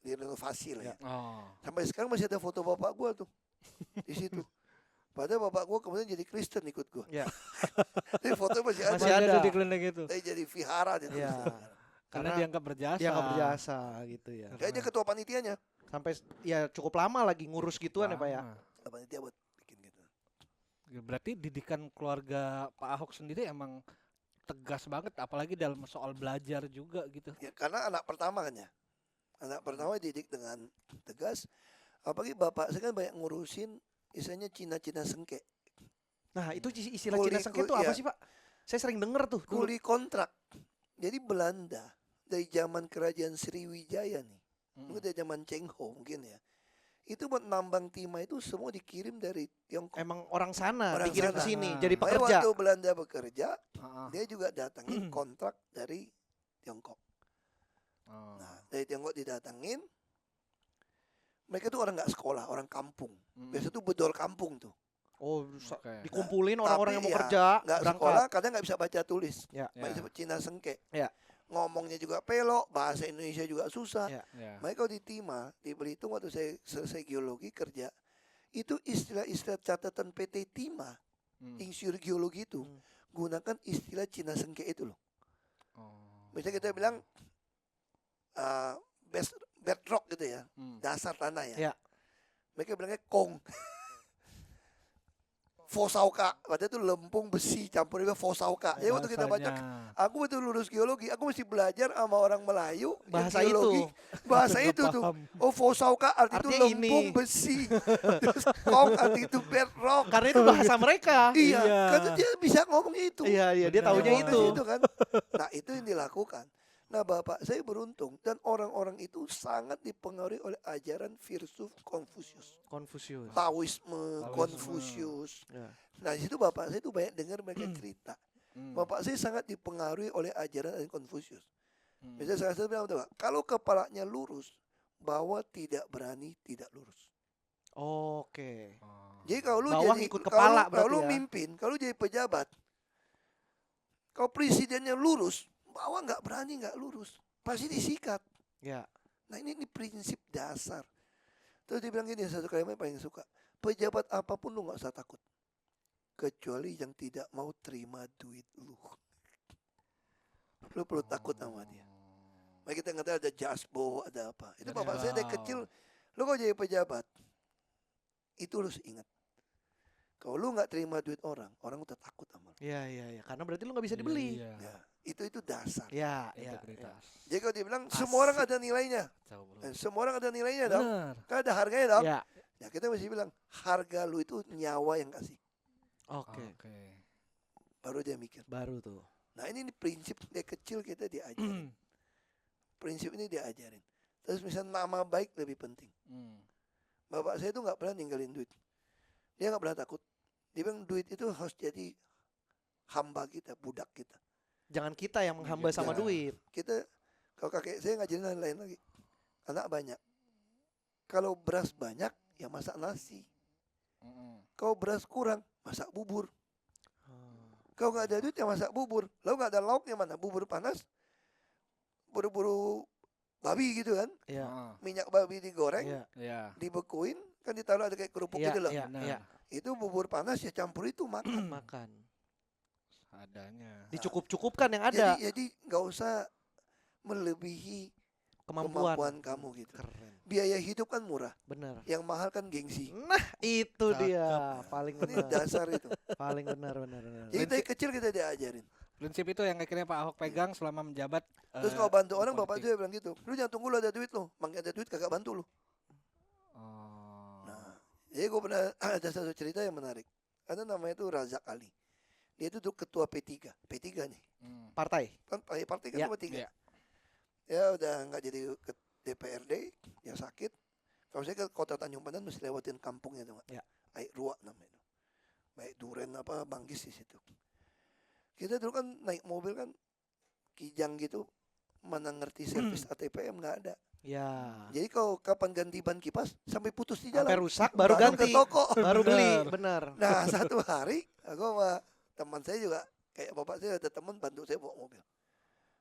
S3: direnovasi lah ya.
S1: Oh.
S3: Sampai sekarang masih ada foto bapak gua tuh di situ. Padahal bapak gua kemudian jadi Kristen ikut gua.
S2: Ya.
S3: Tapi foto masih ada.
S2: Masih ada.
S1: di kelenteng itu.
S3: Tapi jadi vihara dia
S2: Ya.
S3: tulisannya.
S1: Karena
S2: Karena
S1: dianggap berjasa.
S2: dia nggak berjasa gitu ya.
S3: Kayak dia ketua panitianya.
S2: Sampai ya cukup lama lagi ngurus gituan ya Pak ya.
S1: Lama.
S3: Ketua panitia buat bikin gitu.
S1: Berarti didikan keluarga Pak Ahok sendiri emang tegas banget, apalagi dalam soal belajar juga gitu.
S3: Ya, karena anak pertama kan ya. Anak pertama didik dengan tegas. Apalagi bapak saya kan banyak ngurusin istilahnya Cina-Cina sengke.
S2: Nah itu istilah
S3: Kuli-
S2: Cina sengke itu
S3: kuli-
S2: apa
S3: ya.
S2: sih Pak? Saya sering denger tuh dulu.
S3: Kuli kontrak. Jadi Belanda dari zaman kerajaan Sriwijaya nih. Mungkin dari zaman Cheng Ho mungkin ya. Itu buat nambang timah itu semua dikirim dari Tiongkok.
S2: Emang orang sana
S3: Orang
S2: dikirim ke
S3: sana.
S2: sini
S1: Nah.
S2: jadi
S3: Makanya
S2: pekerja.
S3: waktu Belanda bekerja,
S1: Ah,
S3: dia juga datangin kontrak dari Tiongkok.
S1: ah.
S3: Nah, dari Tiongkok didatangin. Mereka tuh orang nggak sekolah, orang kampung.
S1: Mm.
S3: Biasa tuh bedol kampung tuh.
S2: Oh,
S1: Oke.
S2: dikumpulin
S3: Tapi
S2: orang-orang yang mau
S3: ya,
S2: kerja,
S3: Nggak
S2: berangkat.
S3: sekolah, kadang nggak bisa baca tulis.
S2: Ya.
S1: Ya.
S3: Masih Cina sengke.
S2: Ya.
S3: Ngomongnya juga pelok, bahasa Indonesia juga susah.
S2: Ya.
S1: Ya.
S3: Makanya kalau di Timah, di Belitung waktu saya selesai geologi kerja, itu istilah-istilah catatan PT Timah,
S1: Mm.
S3: insinyur geologi itu,
S2: Hmm.
S3: gunakan istilah Cina sengke itu loh.
S1: Oh.
S3: Misalnya kita bilang bedrock gitu ya,
S1: Mm.
S3: dasar tanah ya.
S2: Ya.
S3: Mereka bilangnya kong. Fosauka, padahal itu lempung besi campur dengan fosauka. Jadi waktu kita baca,
S1: Bahasanya.
S3: aku betul lulus geologi, aku mesti belajar sama orang Melayu yang
S2: Bahasa
S3: geologi,
S2: itu.
S3: bahasa
S1: Nggak
S3: itu tuh.
S1: paham.
S3: Oh fosauka arti itu
S2: Artinya
S3: lempung
S2: ini.
S3: besi. Terus kong arti itu bedrock.
S2: Karena itu bahasa mereka.
S3: Iya,
S1: Iya.
S3: karena dia bisa ngomongnya itu.
S2: Iya, iya, dia
S1: Benar.
S2: taunya
S3: Dia
S2: itu.
S3: ngomongnya kan. Nah itu yang dilakukan. Nah bapak saya beruntung dan orang-orang itu sangat dipengaruhi oleh ajaran filsuf Konfusius.
S2: Konfusius.
S3: Taoisme, Konfusius.
S2: Ya.
S3: Nah di situ bapak saya itu banyak dengar mereka cerita.
S1: Mm.
S3: Bapak saya sangat dipengaruhi oleh ajaran Konfusius.
S1: Mm.
S3: Misalnya salah satu bilang, "Pak, kalau kepalanya lurus, bahwa tidak berani tidak lurus."
S2: Oke.
S1: Oh.
S3: Jadi kalau lu
S2: Bawah
S3: jadi
S2: ngikut
S3: kalau
S2: kepala
S3: kalau
S2: berarti
S3: lu
S2: ya.
S3: mimpin, kalau lu jadi pejabat, kalau presidennya lurus, bawah nggak berani nggak lurus, pasti disikat.
S2: Ya.
S3: Nah ini prinsip dasar. Terus dia bilang gini, satu kalimat yang paling suka, pejabat apapun lu nggak usah takut, kecuali yang tidak mau terima duit lu. Lu perlu takut sama dia. Makanya kita nggak tahu ada jasbo, ada apa. Itu bapak saya dari kecil, lu kalau jadi pejabat, itu lu harus ingat. Kalau lu nggak terima duit orang udah takut sama lu.
S2: Iya. Karena berarti lu nggak bisa dibeli.
S1: Iya.
S3: Ya, itu dasar.
S2: Ya.
S1: Integritas.
S3: Jadi kalau dia bilang
S2: Asik.
S3: semua orang ada nilainya, semua orang ada nilainya dong.
S1: Benar.
S3: Kan ada harganya dong.
S2: Ya.
S3: Ya kita mesti bilang harga lu itu nyawa yang kasih.
S2: Oke.
S3: Baru dia mikir.
S2: Baru tuh.
S3: Nah ini prinsip dari kecil kita diajarin. Prinsip ini diajarin. Terus misalnya nama baik lebih penting. Bapak saya itu nggak pernah ninggalin duit. Dia nggak pernah takut. Dia bilang duit itu harus jadi hamba kita, budak kita.
S2: Jangan kita yang menghamba sama
S3: Ya.
S2: duit.
S3: Kita, kalau kakek saya ngajarin lain lagi. Anak banyak. Kalau beras banyak, ya masak nasi. Kalau beras kurang, masak bubur. Kalau nggak ada duit, ya masak bubur. Lalu nggak ada lauknya mana? Bubur panas, buru-buru babi gitu kan.
S2: Iya.
S3: Minyak babi digoreng,
S2: Iya.
S1: Iya.
S3: dibekuin, kan ditaruh ada kayak kerupuk
S2: Iya,
S3: gitu loh.
S2: iya,
S1: Benar.
S2: iya.
S3: Itu bubur panas ya campur itu makan.
S2: Makan.
S1: Adanya.
S2: Dicukup-cukupkan yang ada.
S3: Jadi nggak usah melebihi
S2: Kemampuan.
S3: kemampuan kamu gitu.
S2: Keren.
S3: Biaya hidup kan murah,
S2: Benar.
S3: yang mahal kan gengsi.
S2: Nah, itu
S1: Cakep.
S2: dia. Paling
S3: Ini
S2: benar.
S3: dasar itu.
S2: Paling benar.
S3: Jadi dari kecil kita diajarin.
S1: Prinsip itu yang akhirnya Pak Ahok pegang selama menjabat.
S3: Terus kalau bantu
S1: di
S3: orang, bapak
S1: politik.
S3: juga bilang gitu. Lu jangan tunggu lu ada duit lu, makin ada duit kagak bantu lu.
S1: Oh.
S3: Nah, jadi gue pernah ada satu cerita yang menarik. Ada namanya itu Razak Ali. Dia itu dulu ketua P3 nih.
S2: Partai.
S3: Kan partai kan
S2: Ya,
S3: cuma 3.
S1: ya.
S3: Ya udah nggak jadi ke DPRD, dia sakit. Kalau saya ke kota Tanjung Pandan mesti lewatin kampungnya tuh,
S2: Ya.
S3: Aik Ruak namanya. Baik Duren apa Banggis di situ. Kita dulu kan naik mobil kan kijang gitu, mana ngerti servis ATPM nggak ada.
S2: Ya.
S3: Jadi kalau kapan ganti ban kipas sampai putus di
S2: Sampai
S3: jalan.
S2: rusak baru
S3: Baru
S2: ganti.
S3: ke toko.
S2: Baru beli.
S1: Benar.
S2: Benar.
S3: Nah satu hari aku sama teman saya juga kayak bapak saya ada teman bantu saya bawa mobil.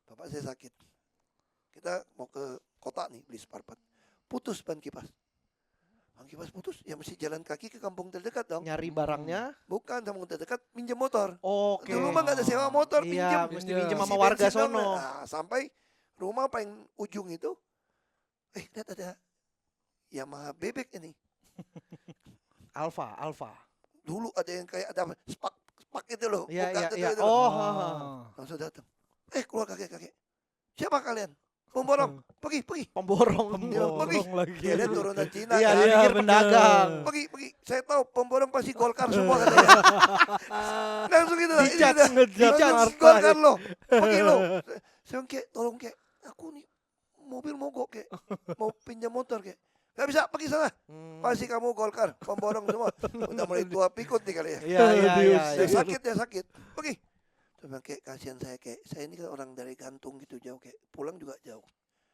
S3: Bapak saya sakit. Kita mau ke kota nih beli spare part. Putus ban kipas. Ban kipas putus, ya mesti jalan kaki ke kampung terdekat dong.
S2: Nyari barangnya.
S3: Bukan kampung terdekat, minjem motor.
S2: Oke.
S3: Dulu mah nggak ada sewa motor,
S2: Iya,
S3: pinjem.
S2: mesti
S1: Pinjem.
S2: minjem sama
S3: Isi
S2: warga
S3: bensin dong.
S2: sono.
S3: Nah, sampai rumah paling ujung itu, lihat ada Yamaha bebek ini.
S2: Alfa.
S3: Dulu ada yang kayak ada spak itu loh.
S2: Iya,
S3: buka
S2: iya,
S3: itu,
S2: iya.
S3: itu.
S2: Oh,
S3: Langsung datang. Keluar kakek. Siapa kalian? Pemborong. Pergi.
S2: pemborong.
S3: Dia pergi.
S1: lagi.
S3: Dia lihat turunan Cina.
S2: Iya,
S3: kan?
S2: dia pikir
S1: bener.
S2: pedagang.
S3: Pergi. Saya tahu pemborong pasti Golkar semua katanya. Langsung gitu lah. Ini
S2: Dicat,
S3: udah.
S2: ngejat
S3: Langsung
S2: partai.
S3: Golkar lo. Pergi lo. Saya bilang, tolong aku nih mobil mogok mau pinjam motor Gak bisa, pergi sana. Pasti kamu Golkar, pemborong semua. Udah mulai tua pikun nih kali ya.
S2: Iya.
S3: Dia sakit. Pergi. Saya kasihan saya ini kan orang dari Gantung gitu jauh pulang juga jauh.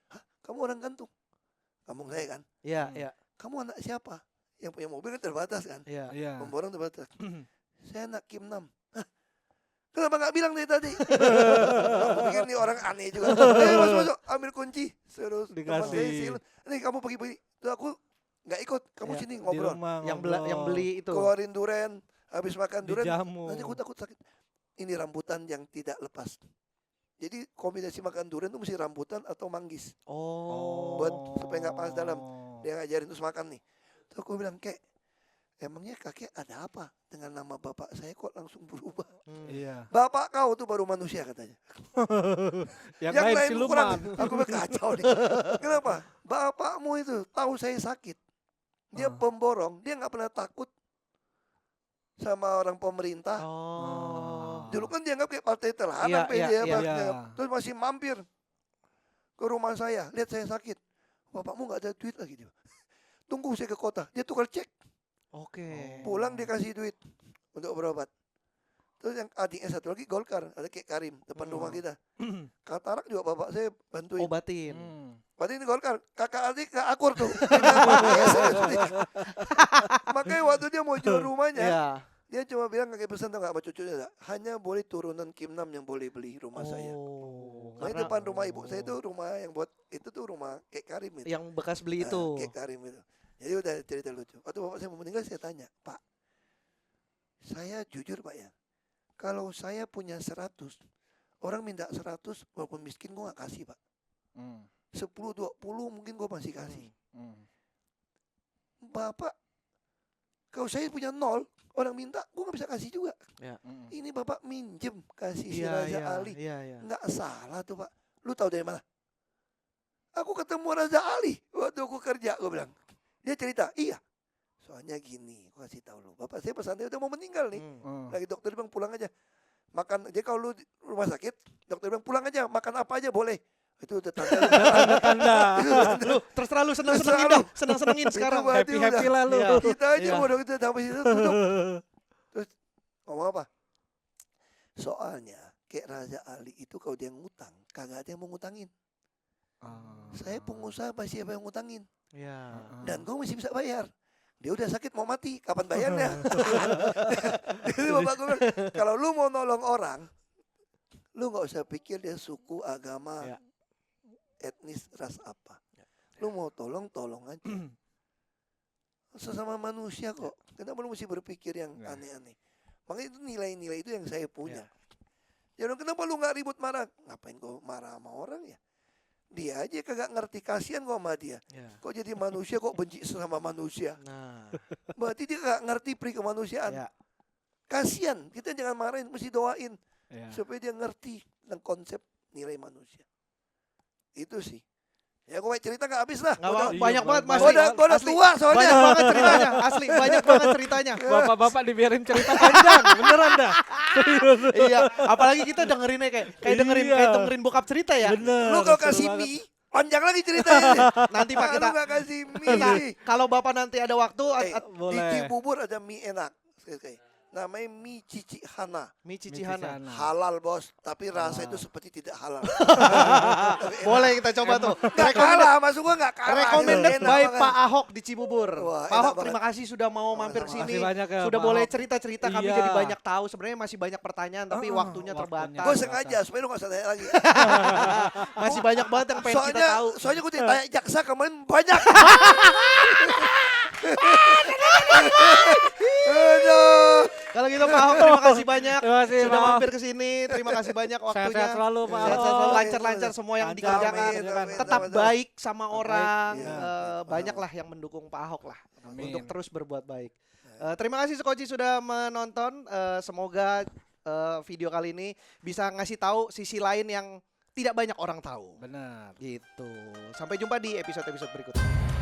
S3: Hah? Kamu orang Gantung? Kampung saya kan?
S2: Iya.
S3: Kamu anak siapa? Yang punya mobil kan terbatas kan?
S2: Iya.
S3: Pemborong terbatas. Saya anak Kim Nam. Hah? Kenapa nggak bilang dari tadi? Aku pikir nih orang aneh juga. Masuk, ambil kunci. Terus teman saya
S1: Dikasih.
S3: nih kamu pergi. Terus aku nggak ikut. Kamu
S2: Ya,
S3: sini
S1: Di
S3: ngobrol.
S1: rumah
S2: Yang beli itu.
S3: Keluarin duren. Habis makan duren.
S1: dijamu.
S3: Nanti aku takut sakit. Ini rambutan yang tidak lepas. Jadi kombinasi makan durian itu mesti rambutan atau manggis.
S2: Oh.
S3: Buat supaya nggak panas dalam. Dia ngajarin terus makan nih. Terus aku bilang emangnya kakek ada apa dengan nama bapak saya kok langsung berubah?
S1: Iya.
S3: Bapak kau tuh baru manusia katanya.
S1: Yang
S3: Yang
S1: lain
S3: lain kurang.
S1: siluman.
S3: Aku kacau nih. Kenapa? Bapakmu itu tahu saya sakit. Dia pemborong. Dia nggak pernah takut sama orang pemerintah.
S2: Oh.
S3: Dulu kan dianggap kayak partai terhadap
S2: Iya, iya.
S3: Terus masih mampir ke rumah saya, lihat saya sakit. Bapakmu nggak ada duit lagi dia. Tunggu saya ke kota, dia tukar cek.
S2: Oke.
S3: Pulang dia kasih duit untuk berobat. Terus yang adiknya satu lagi Golkar, ada kayak Karim depan rumah kita. Katarak juga bapak saya bantuin.
S2: Obatin.
S3: Berarti ini Golkar, kakak adik gak akur tuh. Makanya Makanya waktu dia mau jual rumahnya,
S2: Iya.
S3: dia cuma bilang kakek pesan tau nggak sama cucunya nggak? Hanya boleh turunan Kim Nam yang boleh beli rumah saya. Nah,
S2: karena-
S3: depan rumah ibu saya itu rumah yang buat itu tuh rumah Kek Karim itu.
S2: yang bekas beli
S3: Nah,
S2: itu.
S3: Kek Karim itu. Jadi udah cerita lucu. Waktu bapak saya mau meninggal saya tanya, Pak, saya jujur Pak ya, kalau saya punya 100, orang minta 100 walaupun miskin gue gak kasih Pak. 10-20 mungkin gue masih kasih. Bapak, kalau saya punya 0, orang minta gue gak bisa kasih juga. Ini bapak minjem kasih si Raja Ali.
S2: Iya.
S3: Nggak salah tuh Pak. Lu tahu dari mana? Aku ketemu Raja Ali waktu aku kerja, gue bilang. Dia cerita, iya. Soalnya gini, gue kasih tahu lu. Bapak saya pesan dia udah mau meninggal nih. Lagi dokter bilang pulang aja. Makan, jadi kalau lu di rumah sakit, dokter bilang pulang aja, makan apa aja boleh. Itu udah tanda.
S2: Lu terserah lu seneng-senengin dah, seneng-senengin sekarang.
S3: Itu berarti
S1: Happy
S3: udah.
S1: lah lu.
S2: Iya.
S3: Kita aja
S2: Iya.
S3: mau dokter sampai situ duduk. Terus ngomong apa? Soalnya kayak Raja Ali itu kalau dia ngutang, kagak ada yang mau ngutangin. Saya pengusaha pasti siapa yang ngutangin.
S2: Iya.
S3: Dan gue masih bisa bayar. Dia udah sakit mau mati, kapan bayarnya? Jadi bapak gue bilang, kalau lu mau nolong orang, lu nggak usah pikir dia suku, agama,
S2: Ya.
S3: etnis, ras apa. Lu mau tolong aja. Sesama manusia kok. Kenapa lu mesti berpikir yang
S1: Ya.
S3: aneh-aneh? Makanya itu nilai-nilai itu yang saya punya. Ya kenapa lu nggak ribut marah? Ngapain kau marah sama orang ya? Dia aja kagak ngerti, kasihan kok sama dia.
S2: Iya.
S3: Kok jadi manusia kok benci sama manusia?
S2: Nah,
S3: Berarti dia gak ngerti peri kemanusiaan.
S2: ya.
S3: Kasian, kita jangan marahin, mesti doain
S1: Ya.
S3: supaya dia ngerti tentang konsep nilai manusia. Itu sih. Ya gue cerita gak habis lah.
S2: Nggak
S3: Udah-
S2: apa- banyak banget Mas.
S3: Gua udah
S2: Asli.
S3: tua soalnya.
S2: Banyak banget ceritanya, asli banyak banget ceritanya.
S1: Bapak-bapak dibiarin cerita panjang, beneran dah. Serius.
S2: Iya, apalagi kita dengerinnya kayak dengerin bokap cerita ya.
S1: Bener.
S3: Lu kalau
S1: seru
S3: kasih
S1: banget.
S3: mie, panjang lagi ceritanya.
S2: Nanti Pak
S3: Lu
S2: kita
S3: gak kasih
S2: Nah,
S3: mie.
S2: kalau Bapak nanti ada waktu
S3: Eh, di
S1: boleh.
S3: Cibubur ada mie enak. Namanya mie Cici Hana.
S2: mie Cicihana.
S3: Halal bos, tapi rasa itu seperti tidak halal.
S2: Boleh kita coba tuh.
S3: Gak kalah, maksud gua gak kalah.
S2: Recommended
S3: Enak
S2: by
S3: banget.
S2: Pak Ahok di Cibubur.
S3: Wah,
S2: Pak
S3: enak
S2: Ahok
S3: banget.
S2: terima kasih sudah mau mampir
S3: Sama-sama.
S2: sini.
S1: Makasih banyak ya,
S2: Sudah
S1: Pak
S2: boleh
S1: Ahok.
S2: cerita-cerita kami
S1: Iya.
S2: jadi banyak tahu. Sebenarnya masih banyak pertanyaan tapi waktunya
S1: waktunya.
S2: terbatas.
S3: Gue sengaja supaya lu gak usah tanya lagi.
S2: Masih banyak banget yang pengen kita tahu.
S3: Soalnya gue ditanya jaksa kemarin banyak. Aduh.
S2: Kalau gitu Pak Ahok terima kasih banyak
S1: Terima kasih,
S2: sudah
S1: Pak.
S2: mampir ke sini. Terima kasih banyak waktunya.
S1: Sehat-sehat selalu, Pak
S2: Sehat-sehat
S1: Ahok.
S2: selalu, lancar-lancar semua yang
S1: Lancar,
S2: dikerjakan.
S1: amin, amin.
S2: Tetap
S3: Sama-sama.
S2: baik sama orang.
S3: Iya.
S2: Banyaklah yang mendukung Pak Ahok lah
S1: Amin.
S2: untuk terus berbuat baik. Terima kasih Skoci sudah menonton. Semoga video kali ini bisa ngasih tahu sisi lain yang tidak banyak orang tahu.
S1: Benar.
S2: Gitu. Sampai jumpa di episode-episode berikutnya.